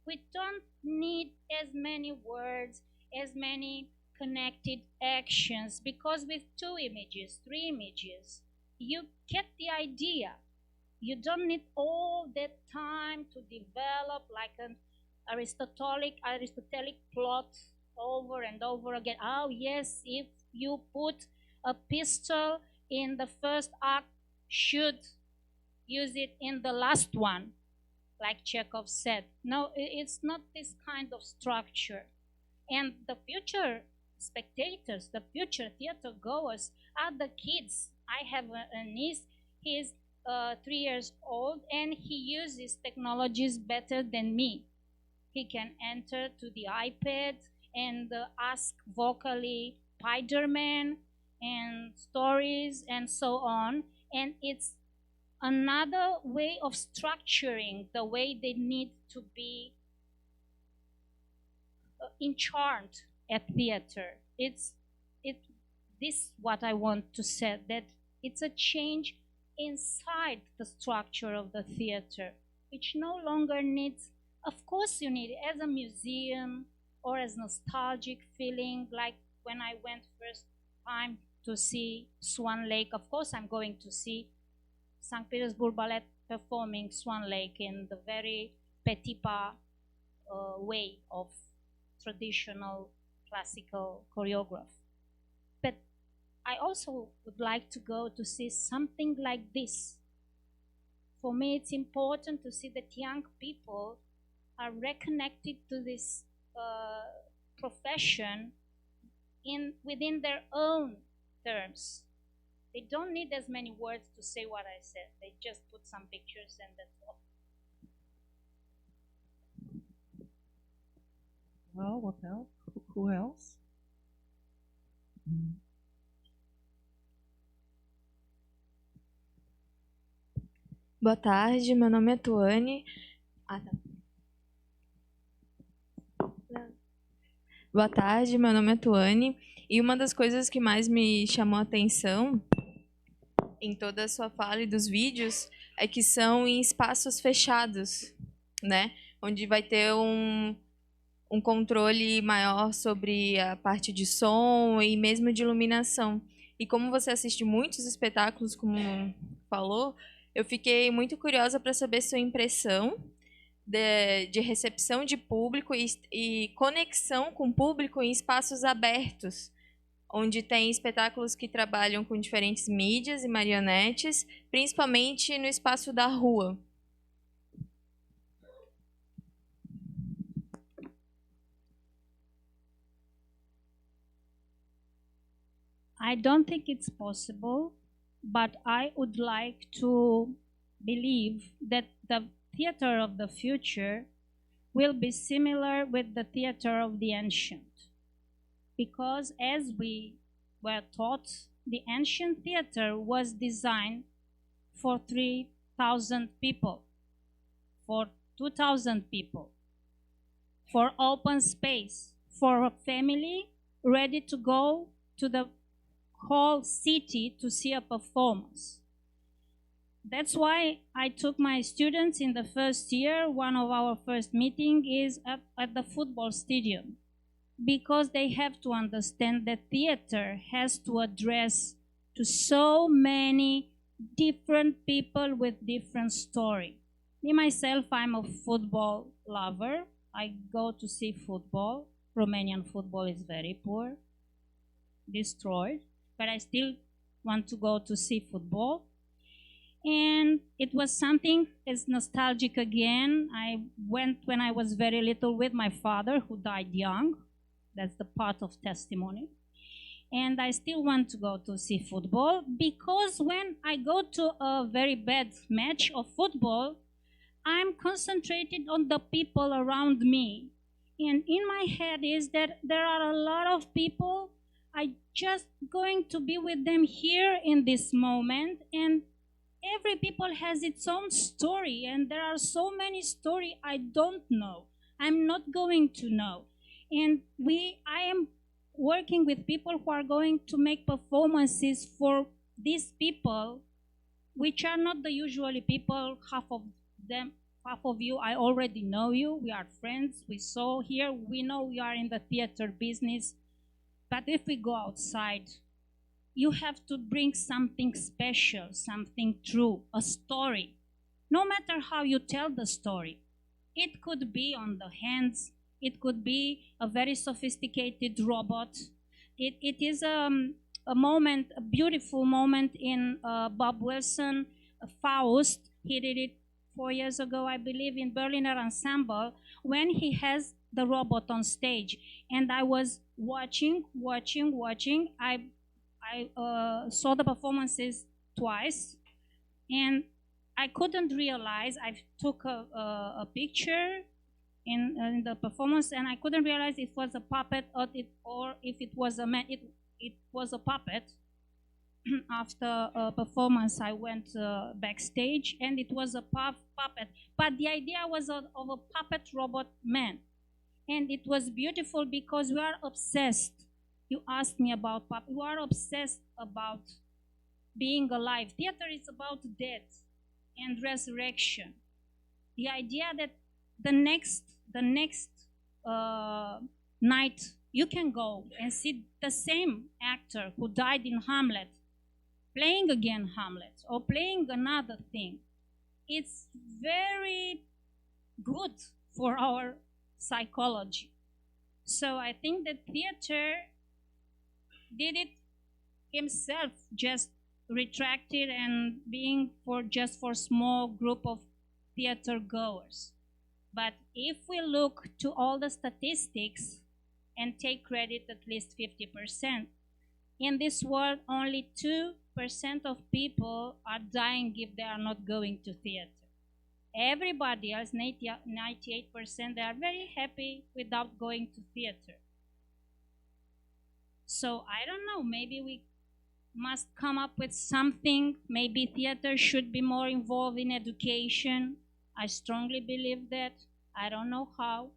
We don't need as many words, as many connected actions, because with 2 images, 3 images, you get the idea. You don't need all that time to develop like an Aristotelic plot over and over again. Oh yes, if you put a pistol in the first act, should use it in the last one, like Chekhov said. No, it's not this kind of structure. And the future spectators, the future theater goers are the kids. I have a niece, he's 3 years old, and he uses technologies better than me. He can enter to the iPad and ask vocally Spider-Man and stories and so on. And it's another way of structuring the way they need to be enchanted at theater. This is what I want to say, that it's a change inside the structure of the theater, which no longer needs, of course you need it as a museum or as nostalgic feeling, like when I went first time to see Swan Lake. Of course I'm going to see St. Petersburg Ballet performing Swan Lake in the very Petipa way of traditional classical choreography. But I also would like to go to see something like this. For me, it's important to see that young people are reconnected to this profession within their own terms. They don't need as many words to say what I said. They just put some pictures and that's all. Well, what else? Who else? Boa tarde, meu nome é Tuane. Boa tarde, meu nome é Tuane. E uma das coisas que mais me chamou a atenção em toda a sua fala e dos vídeos é que são em espaços fechados, né? Onde vai ter um controle maior sobre a parte de som e mesmo de iluminação. E como você assiste muitos espetáculos, como falou, eu fiquei muito curiosa para saber sua impressão de recepção de público e conexão com o público em espaços abertos, onde tem espetáculos que trabalham com diferentes mídias e marionetes, principalmente no espaço da rua. I don't think it's possible, but I would like to believe that the theater of the future will be similar with the theater of the ancient. Because as we were taught, the ancient theater was designed for 3,000 people, for 2,000 people, for open space, for a family ready to go to the whole city to see a performance. That's why I took my students in the first year. One of our first meeting is at the football stadium, because they have to understand that theater has to address to so many different people with different story. Me myself, I'm a football lover. I go to see football. Romanian football is very poor, destroyed, but I still want to go to see football. And it was something, it's nostalgic again. I went when I was very little with my father, who died young. That's the part of testimony. And I still want to go to see football, because when I go to a very bad match of football, I'm concentrated on the people around me. And in my head is that there are a lot of people, I just going to be with them here in this moment, and every people has its own story, and there are so many stories I don't know. I'm not going to know. And I am working with people who are going to make performances for these people, which are not the usually people. Half of you, I already know you. We are friends. We saw here. We know we are in the theater business. But if we go outside, you have to bring something special, something true, a story. No matter how you tell the story. It could be on the hands. It could be a very sophisticated robot. It is a moment, a beautiful moment in Bob Wilson, Faust. He did it 4 years ago, I believe, in Berliner Ensemble, when he has the robot on stage. And I was watching. I saw the performances twice, and I couldn't realize. I took a picture in the performance, and I couldn't realize it was a puppet or if it was a man. It was a puppet. After a performance, I went backstage, and it was a puppet. But the idea was of a puppet robot man. And it was beautiful because we are obsessed. You asked me about puppet. We are obsessed about being alive. Theater is about death and resurrection. The idea that the next night you can go and see the same actor who died in Hamlet playing again Hamlet or playing another thing. It's very good for our psychology. So I think that theater did it himself, just retracted and being just for small group of theater goers. But if we look to all the statistics and take credit at least 50%, in this world only 2% of people are dying if they are not going to theater. Everybody else, 98%, they are very happy without going to theater. So I don't know, maybe we must come up with something. Maybe theater should be more involved in education. I strongly believe that. I don't know how.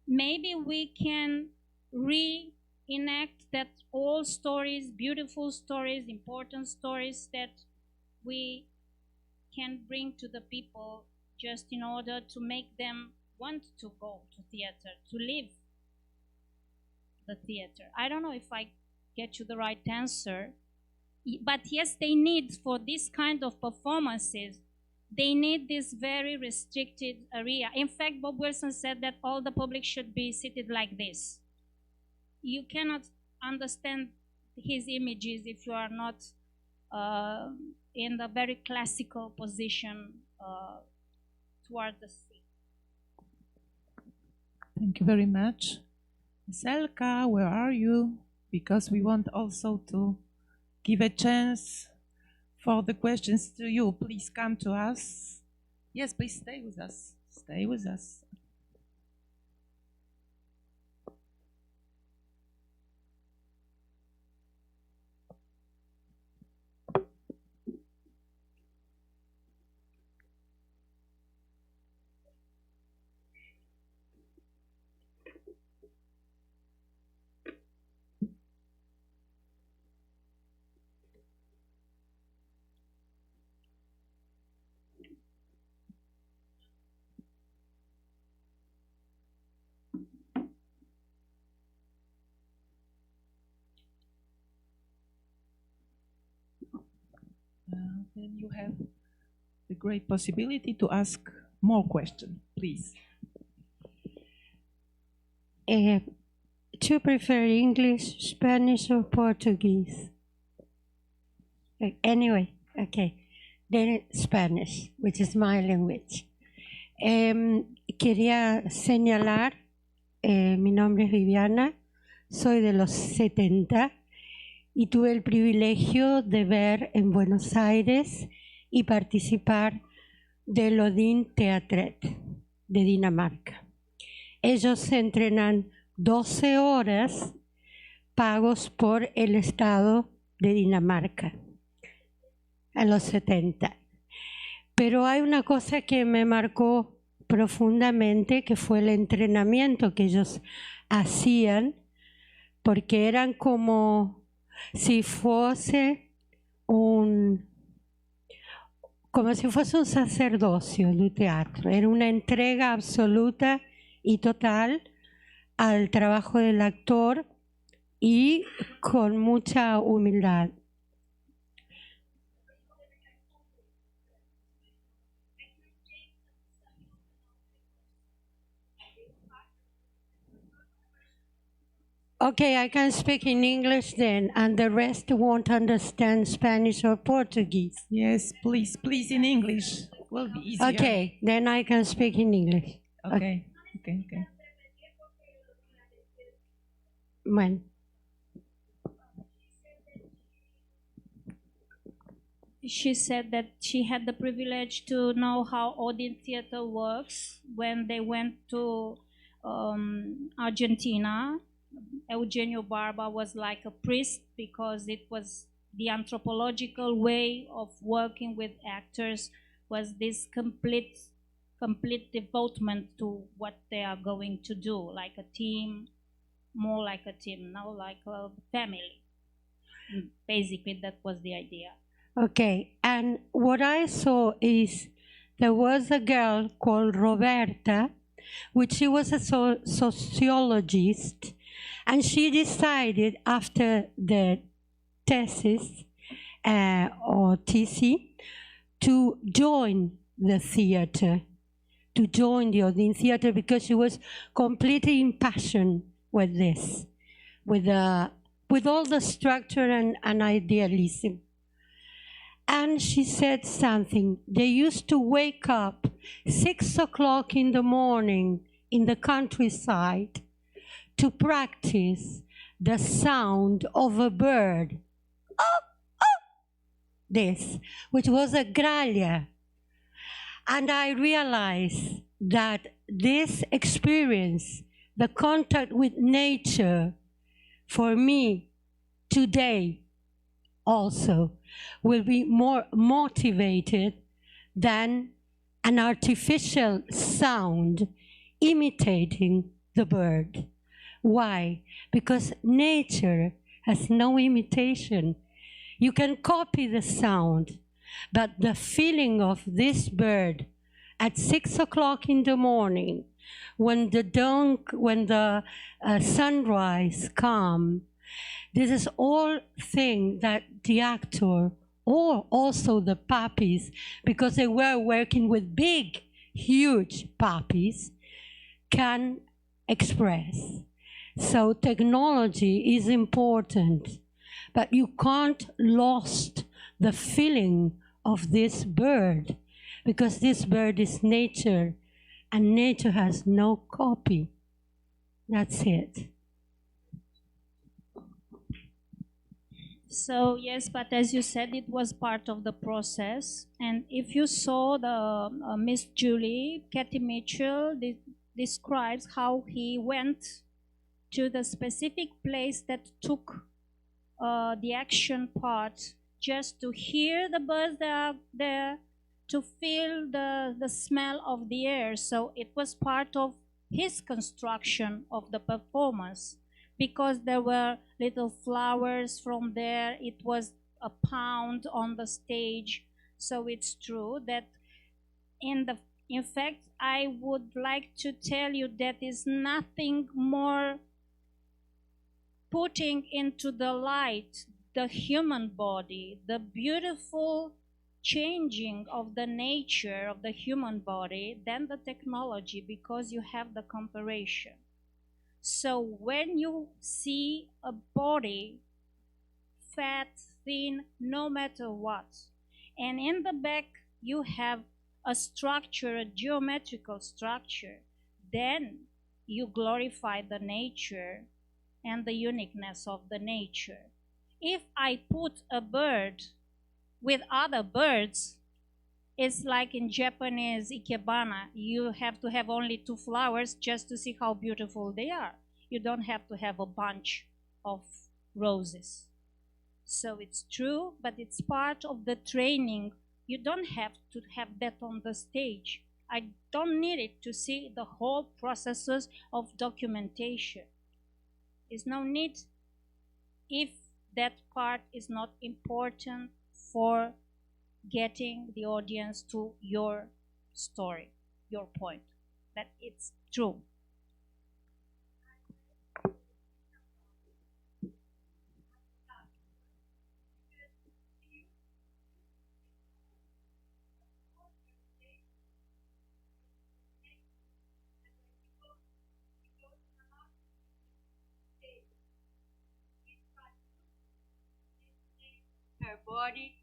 Maybe we can reenact that all stories, beautiful stories, important stories that we can bring to the people just in order to make them want to go to theater, to live the theater. I don't know if I get you the right answer, but yes, they need, for this kind of performances, they need this very restricted area. In fact, Bob Wilson said that all the public should be seated like this. You cannot understand his images if you are not in the very classical position toward the sea. Thank you very much. Selka, where are you? Because we want also to give a chance for the questions to you. Please come to us. Yes, please stay with us. Stay with us. Then you have the great possibility to ask more questions, please. Do you prefer English, Spanish, or Portuguese? Anyway, okay. Then Spanish, which is my language. Quería señalar, mi nombre es Viviana, soy de los 70 y tuve el privilegio de ver en Buenos Aires y participar del Odin Teatret de Dinamarca. Ellos se entrenan 12 horas pagos por el Estado de Dinamarca en los 70. Pero hay una cosa que me marcó profundamente, que fue el entrenamiento que ellos hacían, porque eran como si fuese un sacerdocio del teatro. Era una entrega absoluta y total al trabajo del actor y con mucha humildad. Okay, I can speak in English then, and the rest won't understand Spanish or Portuguese. Yes, please in English. Will be easier. Okay, then I can speak in English. Okay. Bueno. She said that she had the privilege to know how Odin Theater works when they went to Argentina. Eugenio Barba was like a priest because it was the anthropological way of working with actors, was this complete devotement to what they are going to do, like a team, more like a team, now like a family. Basically, that was the idea. Okay, and what I saw is there was a girl called Roberta, which she was a sociologist, and she decided after the thesis or TC to join the theater, to join the Odin Theater, because she was completely impassioned with this, with all the structure and idealism. And she said something. They used to wake up 6 o'clock in the morning in the countryside to practice the sound of a bird. This, which was a gralha. And I realized that this experience, the contact with nature, for me today also will be more motivated than an artificial sound imitating the bird. Why? Because nature has no imitation. You can copy the sound, but the feeling of this bird at 6 o'clock in the morning, when the sunrise comes, this is all thing that the actor, or also the puppies, because they were working with big, huge puppies, can express. So technology is important, but you can't lost the feeling of this bird, because this bird is nature, and nature has no copy. That's it. So yes, but as you said, it was part of the process. And if you saw the Miss Julie, Kathy Mitchell describes how he went to the specific place that took the action part, just to hear the birds that are there, to feel the smell of the air. So it was part of his construction of the performance, because there were little flowers from there. It was a pound on the stage. So it's true that in fact, I would like to tell you that is nothing more putting into the light the human body, the beautiful changing of the nature of the human body than the technology, because you have the comparison. So when you see a body, fat, thin, no matter what, and in the back you have a structure, a geometrical structure, then you glorify the nature and the uniqueness of the nature. If I put a bird with other birds, it's like in Japanese ikebana. You have to have only 2 flowers just to see how beautiful they are. You don't have to have a bunch of roses. So it's true, but it's part of the training. You don't have to have that on the stage. I don't need it to see the whole processes of documentation. There's no need if that part is not important for getting the audience to your story, your point, that it's true. Her body,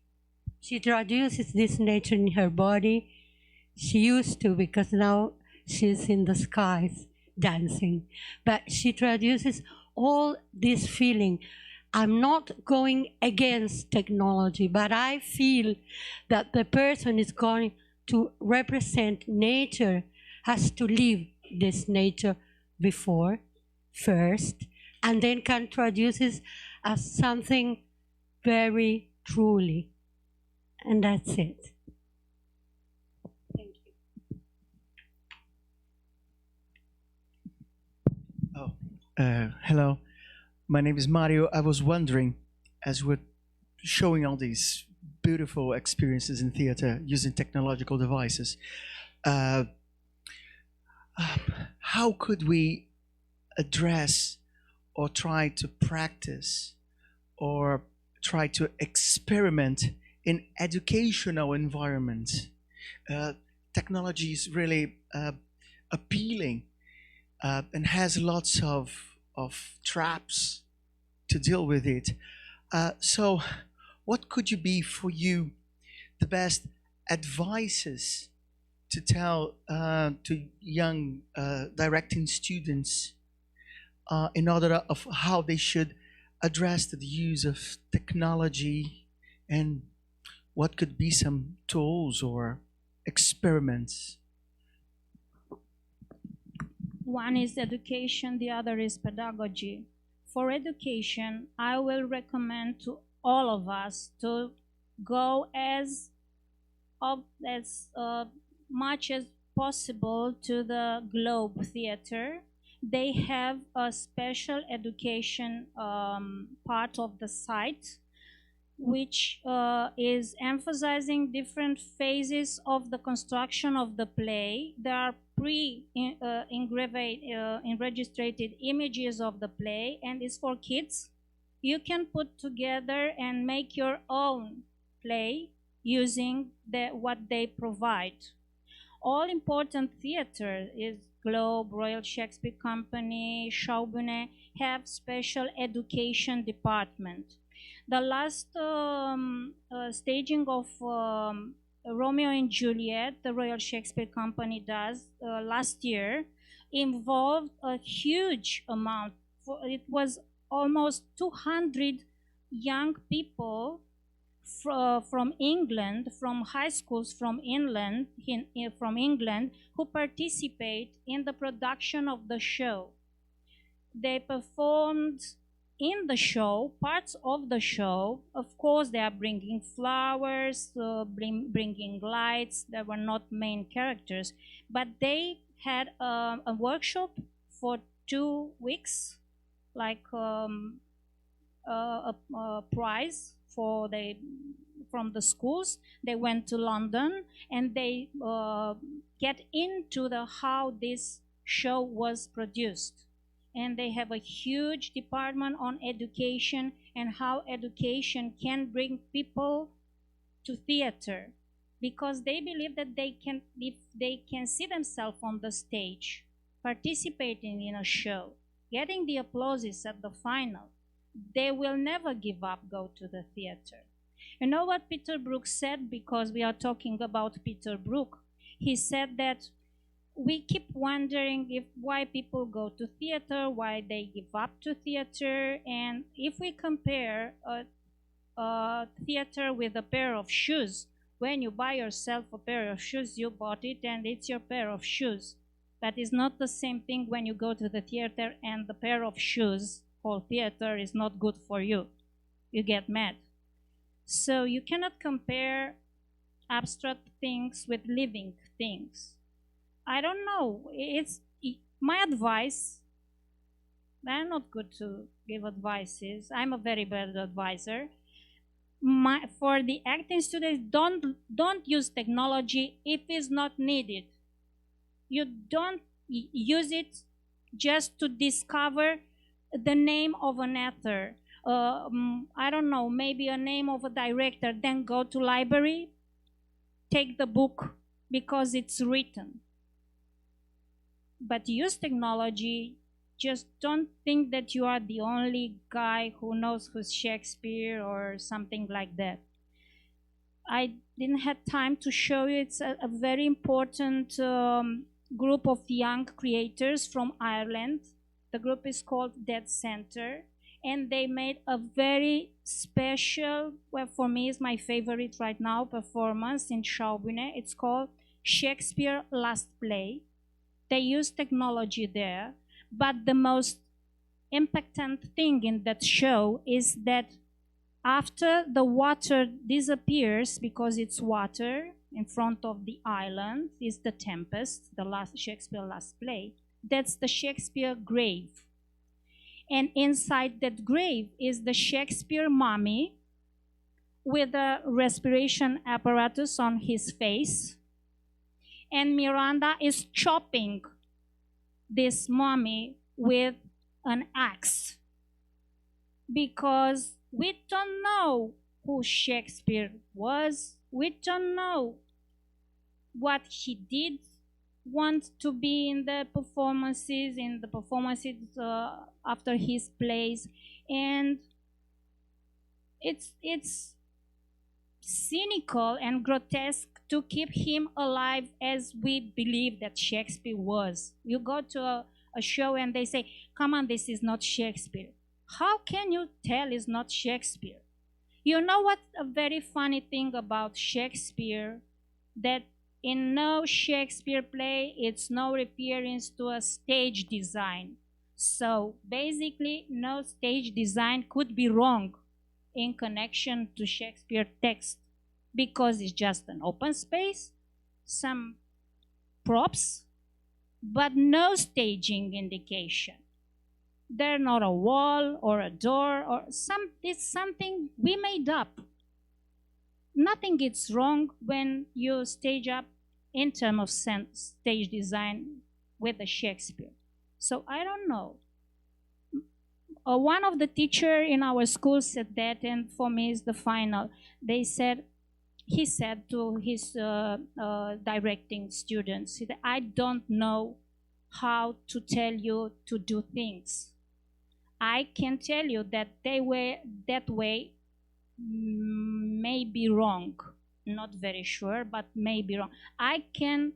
she introduces this nature in her body. She used to, because now she's in the skies dancing, but she introduces all this feeling. I'm not going against technology, but I feel that the person is going to represent nature has to live this nature before, first, and then can introduce it as something very truly. And that's it. Thank you. Hello, my name is Mario. I was wondering, as we're showing all these beautiful experiences in theater using technological devices, how could we address or try to practice or try to experiment in educational environments? Technology is really appealing and has lots of traps to deal with it. So what could you be for you the best advices to tell to young directing students in order of how they should address the use of technology, and what could be some tools or experiments? One is education, the other is pedagogy. For education, I will recommend to all of us to go as much as possible to the Globe Theatre. They have a special education part of the site, which is emphasizing different phases of the construction of the play. There are enregistered images of the play, and it's for kids. You can put together and make your own play using what they provide. all important theater is Globe, Royal Shakespeare Company, Schaubühne, have special education department. The last staging of Romeo and Juliet, the Royal Shakespeare Company does last year, involved a huge amount. It was almost 200 young people from England, from high schools from England, who participate in the production of the show. They performed in the show, parts of the show. Of course, they are bringing flowers, bringing lights. They were not main characters, but they had a workshop for 2 weeks, like a prize from the schools. They went to London and they get into how this show was produced. And they have a huge department on education and how education can bring people to theater, because they believe that if they can see themselves on the stage, participating in a show, getting the applauses at the final, they will never give up, go to the theater. You know what Peter Brook said, because we are talking about Peter Brook? He said that we keep wondering why people go to theater, why they give up to theater, and if we compare a theater with a pair of shoes, when you buy yourself a pair of shoes, you bought it and it's your pair of shoes. That is not the same thing when you go to the theater and the pair of shoes called theater is not good for you. You get mad. So you cannot compare abstract things with living things. I don't know. It's my advice. I'm not good to give advices. I'm a very bad advisor. For the acting students, don't use technology if it's not needed. You don't use it just to discover the name of an actor. I don't know, maybe a name of a director. Then go to library, take the book because it's written. But use technology. Just don't think that you are the only guy who knows who's Shakespeare or something like that. I didn't have time to show you. It's a very important group of young creators from Ireland. The group is called Dead Center, and they made a very special, well, for me is my favorite right now, performance in Schaubühne. It's called Shakespeare Last Play. They use technology there, but the most impactant thing in that show is that after the water disappears, because it's water in front of the island, is the Tempest, the last Shakespeare Last Play. That's the Shakespeare grave. And inside that grave is the Shakespeare mummy with a respiration apparatus on his face. And Miranda is chopping this mummy with an axe, because we don't know who Shakespeare was. We don't know what he did want to be in the performances, after his plays. And it's cynical and grotesque to keep him alive as we believe that Shakespeare was. You go to a show and they say, come on, this is not Shakespeare. How can you tell it's not Shakespeare? You know what a very funny thing about Shakespeare? That in no Shakespeare play, it's no reference to a stage design. So basically, no stage design could be wrong in connection to Shakespeare text, because it's just an open space, some props, but no staging indication. They're not a wall or a door or it's something we made up. Nothing is wrong when you stage up in terms of stage design with a Shakespeare. So I don't know. One of the teachers in our school said that, and for me is the final. They said, he said to his directing students, he said, I don't know how to tell you to do things. I can tell you that that way may be wrong. Not very sure, but may be wrong. I can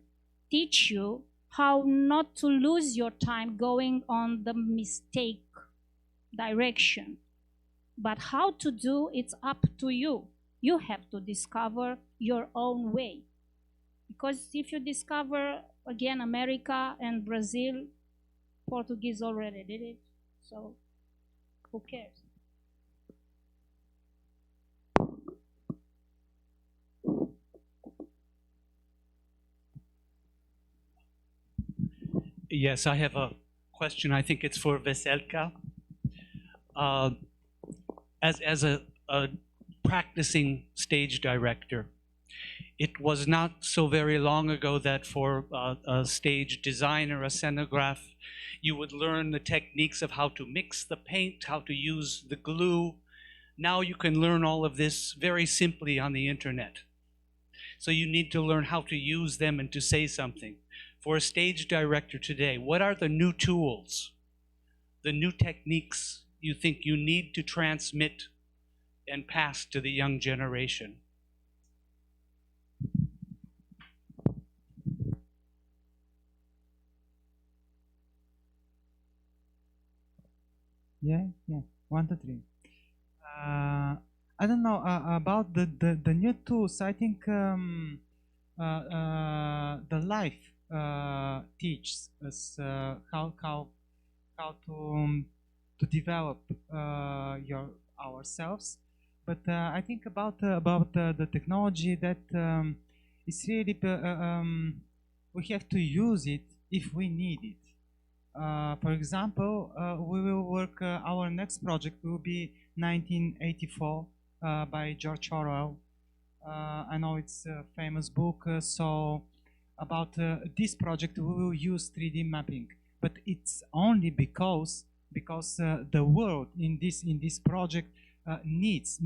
teach you how not to lose your time going on the mistake direction. But how to do, it's up to you. You have to discover your own way. Because if you discover, again, America and Brazil, Portuguese already did it, so who cares? Yes, I have a question. I think it's for Veselka. As a practicing stage director, it was not so very long ago that for a stage designer, a scenograph, you would learn the techniques of how to mix the paint, how to use the glue. Now you can learn all of this very simply on the internet. So you need to learn how to use them and to say something. For a stage director today, what are the new tools, the new techniques you think you need to transmit and pass to the young generation? Yeah. 1, 2, 3. I don't know about the new tools. I think the life teaches us how to develop ourselves. But I think about the technology that is really we have to use it if we need it. For example, we will work. Our next project will be 1984 by George Orwell. I know it's a famous book. So about this project, we will use 3D mapping, but it's only because the world in this project needs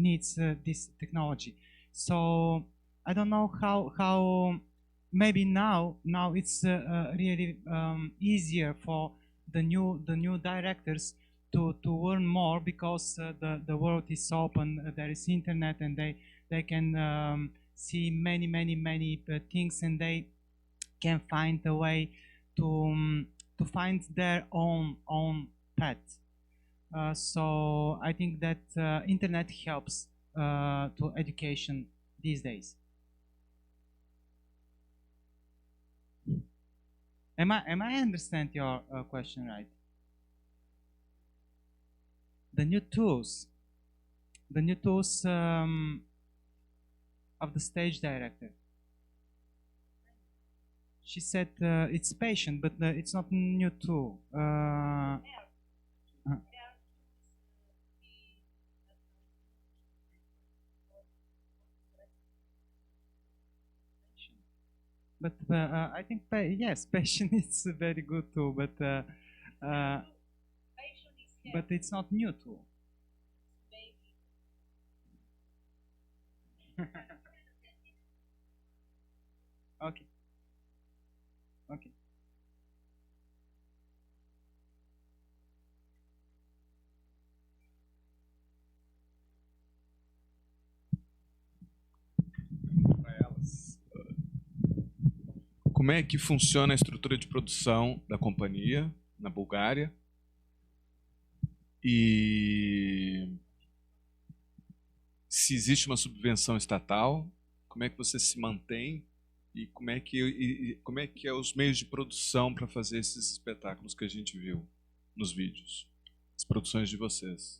this technology. So I don't know how maybe now it's really easier for the new directors to learn more because the world is open. There is internet, and they can see many things, and they can find a way to find their own path. So I think that internet helps to education these days. Am I understand your question right? The new tools of the stage director. She said it's patient, but it's not new tool. But I think yes, patient is a very good tool, but it's not new tool. Okay. Como é que funciona a estrutura de produção da companhia na Bulgária? E se existe uma subvenção estatal, como é que você se mantém? E como é que é os meios de produção para fazer esses espetáculos que a gente viu nos vídeos? As produções de vocês.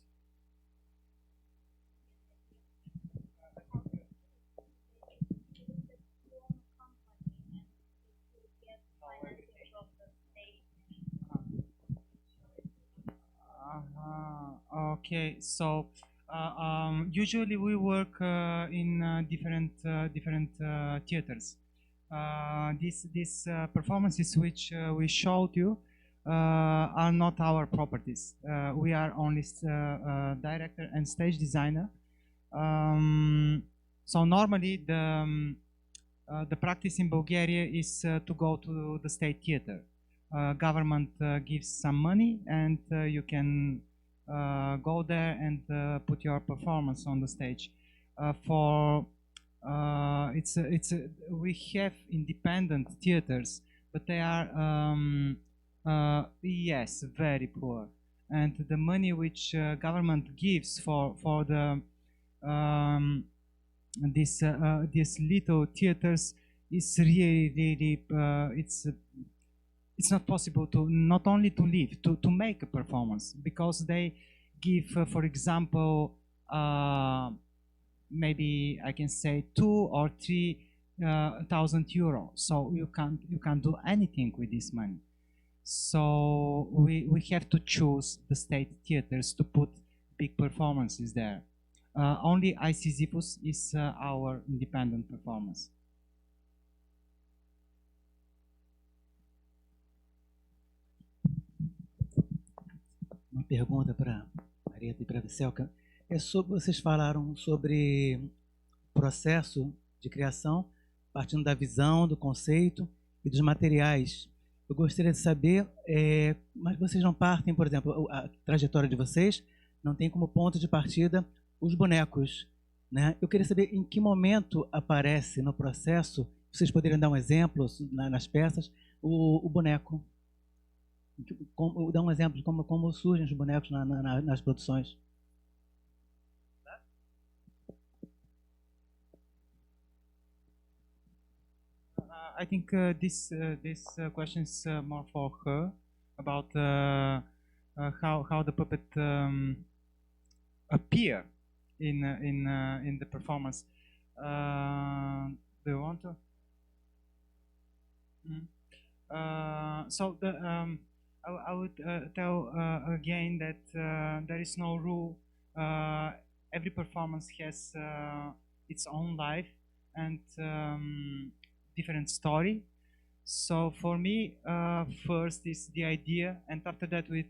Okay, so usually we work in different theaters. These performances which we showed you are not our properties. We are only director and stage designer. So normally the practice in Bulgaria is to go to the state theater. Government gives some money, and you can go there and put your performance on the stage. We have independent theaters, but they are yes, very poor, and the money which government gives for the these little theaters is really it's not possible to not only to live, to make a performance, because they give for example maybe I can say 2 or 3 thousand euro, so you can't do anything with this money. So we have to choose the state theaters to put big performances there. Only ICZIPUS is our independent performance. Uma pergunta para Marieta e para a Waszkiel. Vocês falaram sobre o processo de criação, partindo da visão, do conceito e dos materiais. Eu gostaria de saber, mas vocês não partem, por exemplo, a trajetória de vocês não tem como ponto de partida os bonecos, né? Eu queria saber em que momento aparece no processo, vocês poderiam dar um exemplo nas peças, o boneco. Dar um exemplo de como surgem os bonecos nas produções. I think this question is more for her, about how the puppet appear in the performance. Do you want to? So I would tell again that there is no rule. Every performance has its own life and different story. So for me, first is the idea, and after that we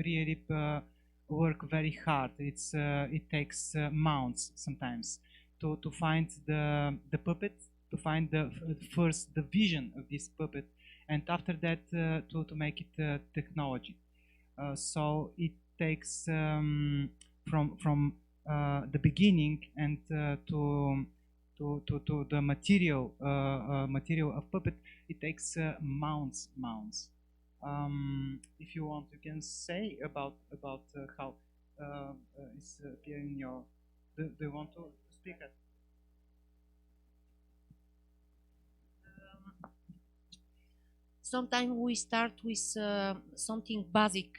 really work very hard. It takes months sometimes to find the puppet, to find first the vision of this puppet, and after that to make it technology. So it takes from the beginning and to the material of puppet, it takes months. If you want, you can say about how it's appearing your. Do you want to speak it? Sometimes we start with something basic.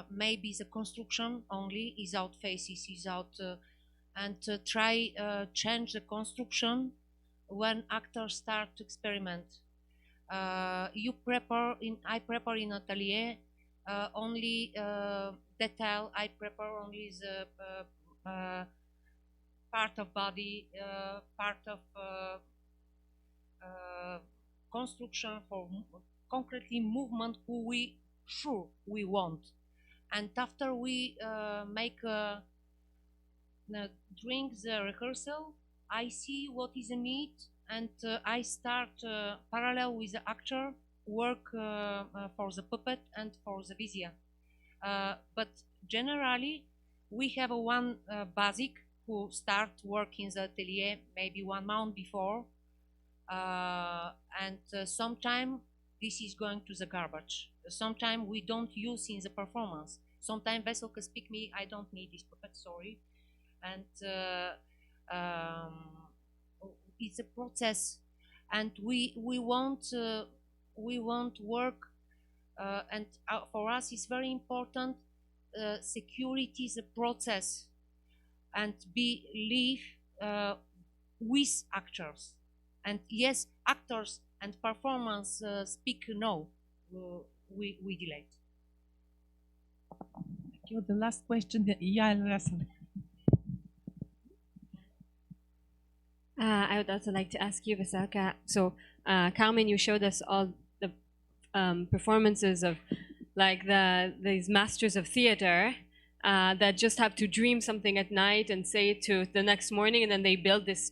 Maybe the construction only is out faces, is out, and try change the construction when actors start to experiment. I prepare in atelier only detail. I prepare only the part of body, part of construction for concretely movement who we want, and after we make during the rehearsal, I see what is the need, and I start parallel with the actor work for the puppet and for the vision. But generally, we have one basic who start work in the atelier maybe 1 month before, and sometime this is going to the garbage. Sometimes we don't use in the performance. Sometimes Waszkiel can speak me, I don't need this puppet, sorry. And it's a process, and we want work, and for us it's very important. Security is a process, and live with actors. And yes, actors and performance speak no. We delay. Thank you. The last question, Yael Russell. I would also like to ask you, Waszkiel. So, Carmen, you showed us all the performances of like these masters of theater. that just have to dream something at night and say it to the next morning, and then they build this,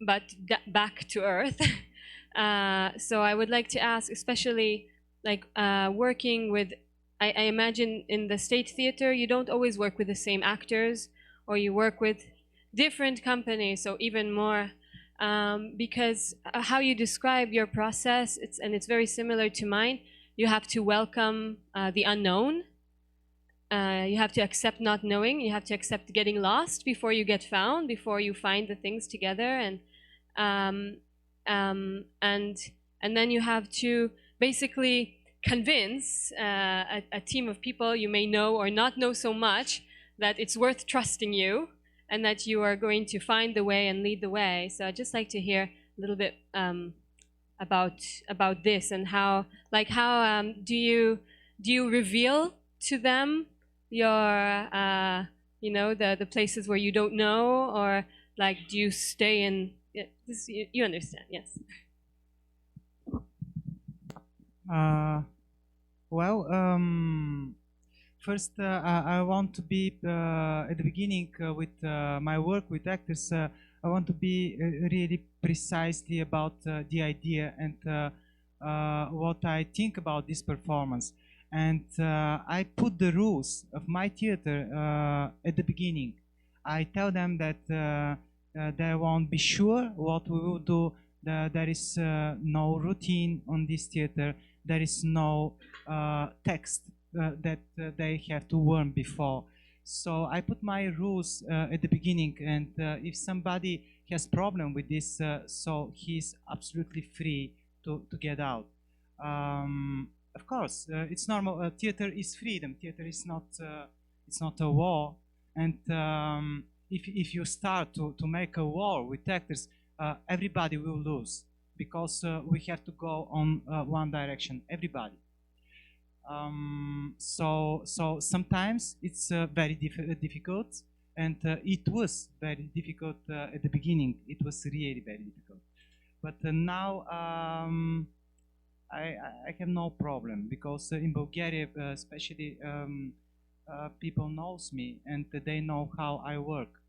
but back to earth. So I would like to ask, especially like working with, I imagine in the state theater, you don't always work with the same actors, or you work with different companies, so even more, because how you describe your process, it's very similar to mine. You have to welcome the unknown. You have to accept not knowing. You have to accept getting lost before you get found, before you find the things together, and then you have to basically convince a team of people you may know or not know so much that it's worth trusting you, and that you are going to find the way and lead the way. So I'd just like to hear a little bit about this, and how do you reveal to them your the places where you don't know, or like do you stay in this, you understand? Yes. First, I want to be at the beginning with my work with actors. I want to be really precisely about the idea and what I think about this performance. And I put the rules of my theater at the beginning. I tell them that they won't be sure what we will do. There is no routine on this theater. There is no text that they have to learn before. So I put my rules at the beginning, and if somebody has problem with this, so he's absolutely free to get out. Of course, it's normal. Theater is freedom. Theater is not it's not a war. And if you start to make a war with actors, everybody will lose, because we have to go on one direction. Everybody. So sometimes it's very difficult, and it was very difficult at the beginning. It was really very difficult. But now I have no problem, because in Bulgaria, especially, people knows me, and they know how I work.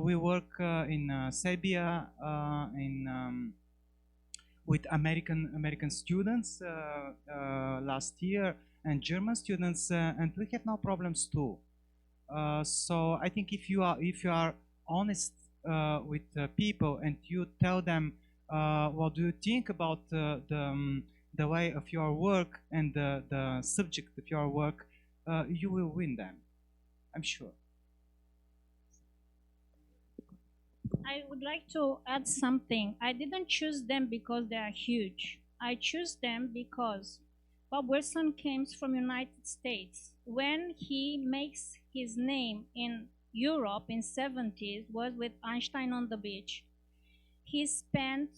We work in Serbia, with American students last year, and German students, and we have no problems too. So I think if you are honest with people, and you tell them what do you think about the way of your work and the subject of your work, you will win them, I'm sure. I would like to add something. I didn't choose them because they are huge. I choose them because Bob Wilson came from United States. When he makes his name in Europe in 70s, was with Einstein on the Beach. He spent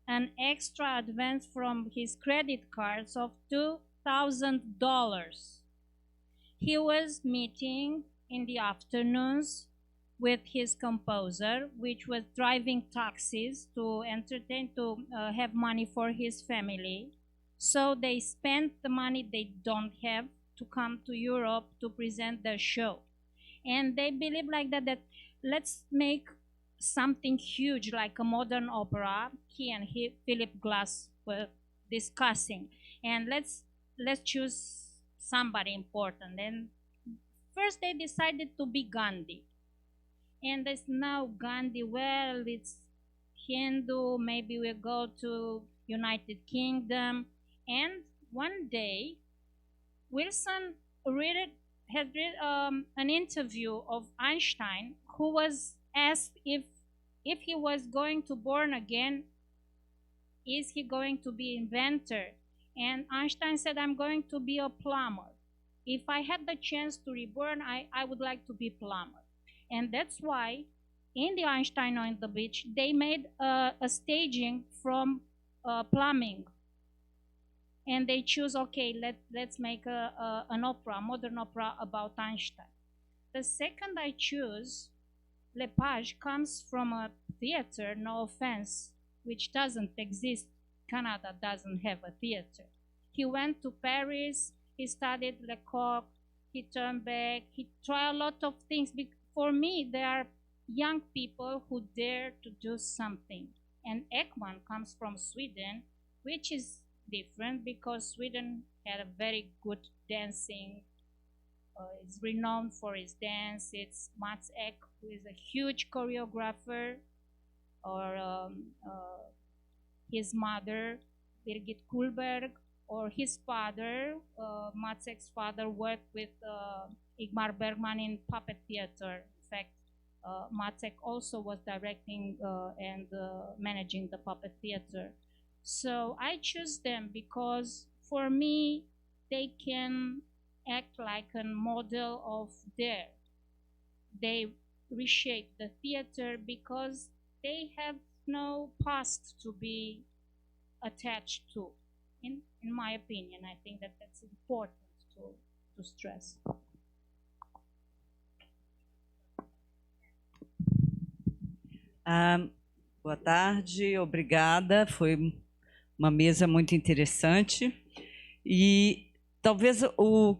an extra advance from his credit cards of $2,000. He was meeting in the afternoons with his composer, which was driving taxis to entertain, to have money for his family. So they spent the money they don't have to come to Europe to present their show. And they believe like that let's make something huge, like a modern opera. He and Philip Glass were discussing, and let's choose somebody important. And first they decided to be Gandhi. And there's now Gandhi, well, it's Hindu, maybe we'll go to United Kingdom. And one day, Wilson had read an interview of Einstein, who was asked if he was going to born again, is he going to be inventor? And Einstein said, I'm going to be a plumber. If I had the chance to reborn, I would like to be plumber. And that's why in the Einstein on the Beach, they made a staging from plumbing. And they choose, okay, let's make an opera, a modern opera about Einstein. The second I choose, Lepage, comes from a theater, no offense, which doesn't exist. Canada doesn't have a theater. He went to Paris, He studied Lecoq, he turned back, he tried a lot of things. For me, there are young people who dare to do something. And Ekman comes from Sweden, which is different because Sweden had a very good dancing. It's renowned for his dance. It's Mats Ek, who is a huge choreographer, or his mother, Birgit Kullberg, or his father, Mats Ek's father, worked with Igmar Bergman in puppet theater. In fact, Mats Ek also was directing and managing the puppet theater. So I choose them because for me, they can act like a model of dare. They reshape the theater because they have no past to be attached to. In my opinion, I think that that's important to stress. Boa tarde, obrigada. Foi uma mesa muito interessante. E talvez o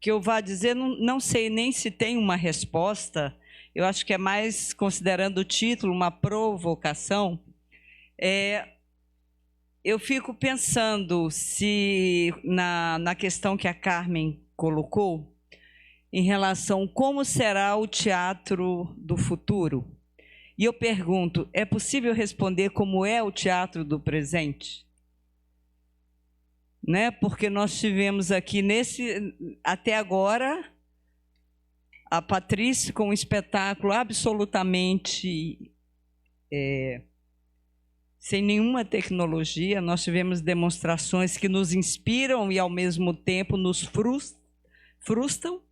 que eu vá dizer, não sei nem se tem uma resposta, eu acho que é mais, considerando o título, uma provocação. Eu fico pensando se na questão que a Carmen colocou, em relação a como será o teatro do futuro. E eu pergunto, é possível responder como é o teatro do presente? Né? Porque nós tivemos aqui, até agora, a Patrícia com um espetáculo absolutamente sem nenhuma tecnologia. Nós tivemos demonstrações que nos inspiram e, ao mesmo tempo, nos frustram,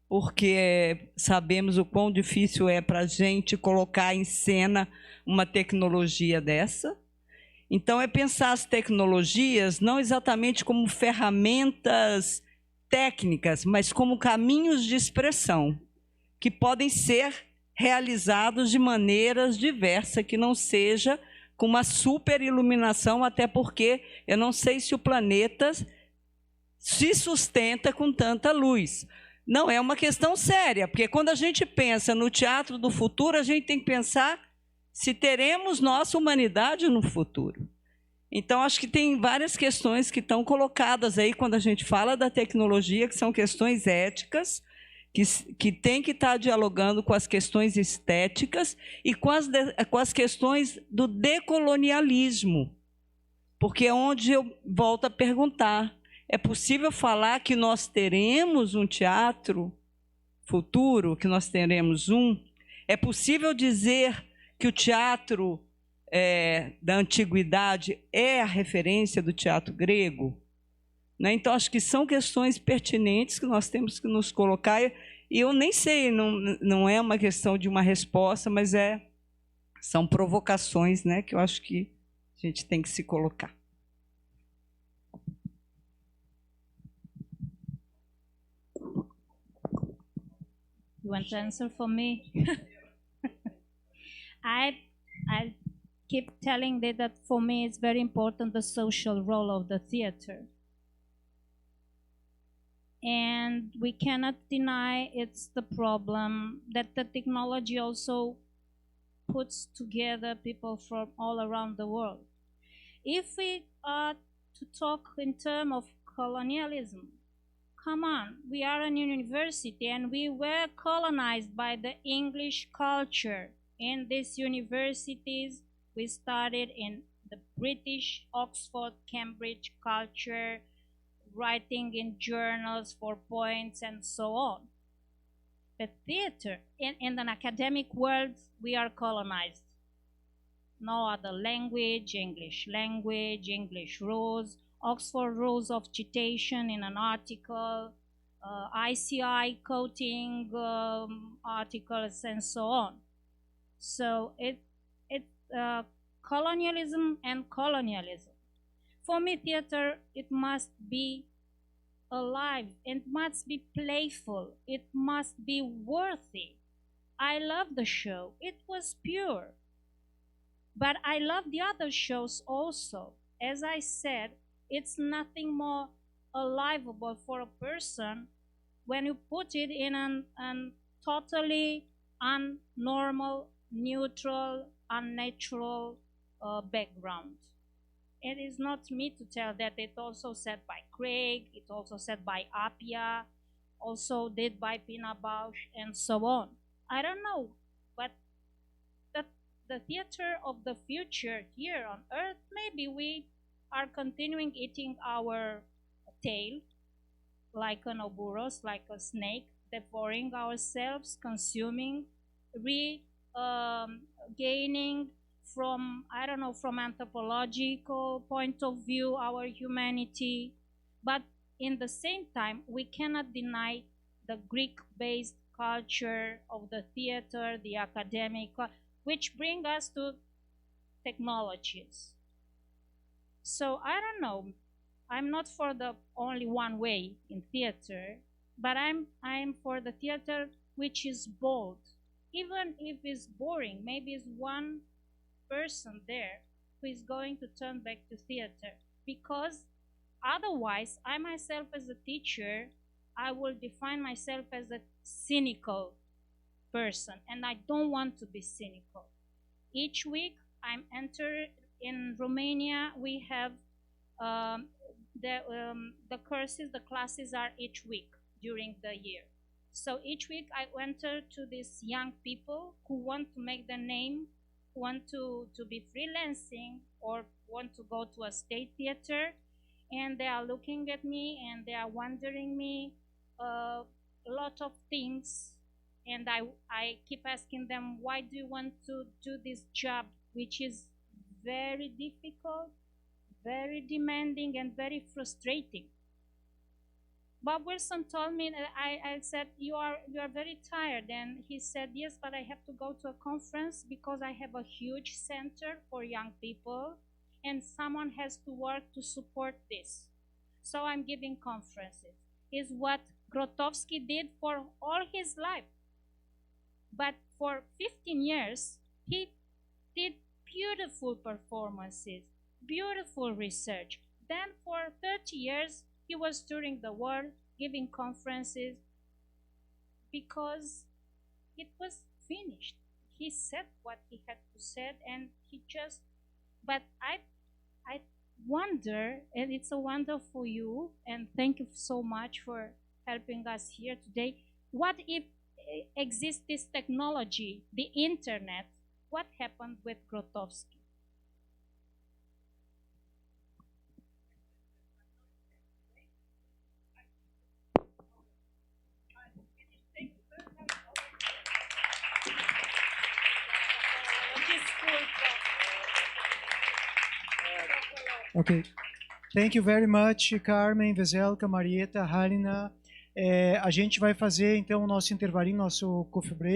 porque sabemos o quão difícil é para a gente colocar em cena uma tecnologia dessa. Então, é pensar as tecnologias não exatamente como ferramentas técnicas, mas como caminhos de expressão, que podem ser realizados de maneiras diversas, que não seja com uma super iluminação, até porque eu não sei se o planeta se sustenta com tanta luz. Não é uma questão séria, porque quando a gente pensa no teatro do futuro, a gente tem que pensar se teremos nossa humanidade no futuro. Então, acho que tem várias questões que estão colocadas aí quando a gente fala da tecnologia, que são questões éticas, que tem que estar dialogando com as questões estéticas e com as questões do decolonialismo. Porque é onde eu volto a perguntar, é possível falar que nós teremos um teatro futuro, que nós teremos um? É possível dizer que o teatro da antiguidade é a referência do teatro grego? Né? Então, acho que são questões pertinentes que nós temos que nos colocar. E eu nem sei, não é uma questão de uma resposta, mas são provocações, né, que eu acho que a gente tem que se colocar. You want to answer for me? I keep telling that for me it's very important the social role of the theater. And we cannot deny it's the problem that the technology also puts together people from all around the world. If we are to talk in terms of colonialism, come on, we are a university and we were colonized by the English culture. In these universities, we studied in the British, Oxford, Cambridge culture, writing in journals for points and so on. But theater, in an academic world, we are colonized. No other language, English rules, Oxford rules of citation in an article, ICI quoting articles and so on. So it's colonialism and colonialism. For me, theater, it must be alive, it must be playful, it must be worthy. I love the show, it was pure. But I love the other shows also. As I said, it's nothing more unlivable for a person when you put it in an totally unnormal, neutral, unnatural background. It is not me to tell that. It's also said by Craig, it's also said by Appia, also did by Pina Bausch, and so on. I don't know, but the theater of the future here on Earth, maybe we are continuing eating our tail like an ouroboros, like a snake, devouring ourselves, consuming, gaining from, I don't know, from anthropological point of view, our humanity. But in the same time, we cannot deny the Greek-based culture of the theater, the academic, which bring us to technologies. So I don't know, I'm not for the only one way in theater, but I'm for the theater which is bold. Even if it's boring, maybe it's one person there who is going to turn back to theater, because otherwise I myself as a teacher, I will define myself as a cynical person, and I don't want to be cynical. Each week I'm entered in Romania, we have the courses, the classes are each week during the year. So each week I enter to these young people who want to make their name, who want to be freelancing or want to go to a state theater, and they are looking at me and they are wondering me a lot of things, and I keep asking them, why do you want to do this job, which is very difficult, very demanding, and very frustrating? Bob Wilson told me that I said, you are very tired, and he said, yes, but I have to go to a conference because I have a huge center for young people, and someone has to work to support this. So I'm giving conferences. Is what Grotowski did for all his life. But for 15 years, he did beautiful performances, beautiful research. Then for 30 years, he was touring the world, giving conferences, because it was finished. He said what he had to say, and he just, but I wonder, and it's a wonder for you, and thank you so much for helping us here today. What if exists this technology, the internet, what happened with Grotowski? Okay. Thank you very much, Carmen, Veselka, Marieta, Halina. A gente vai fazer então o nosso intervalinho, nosso coffee break.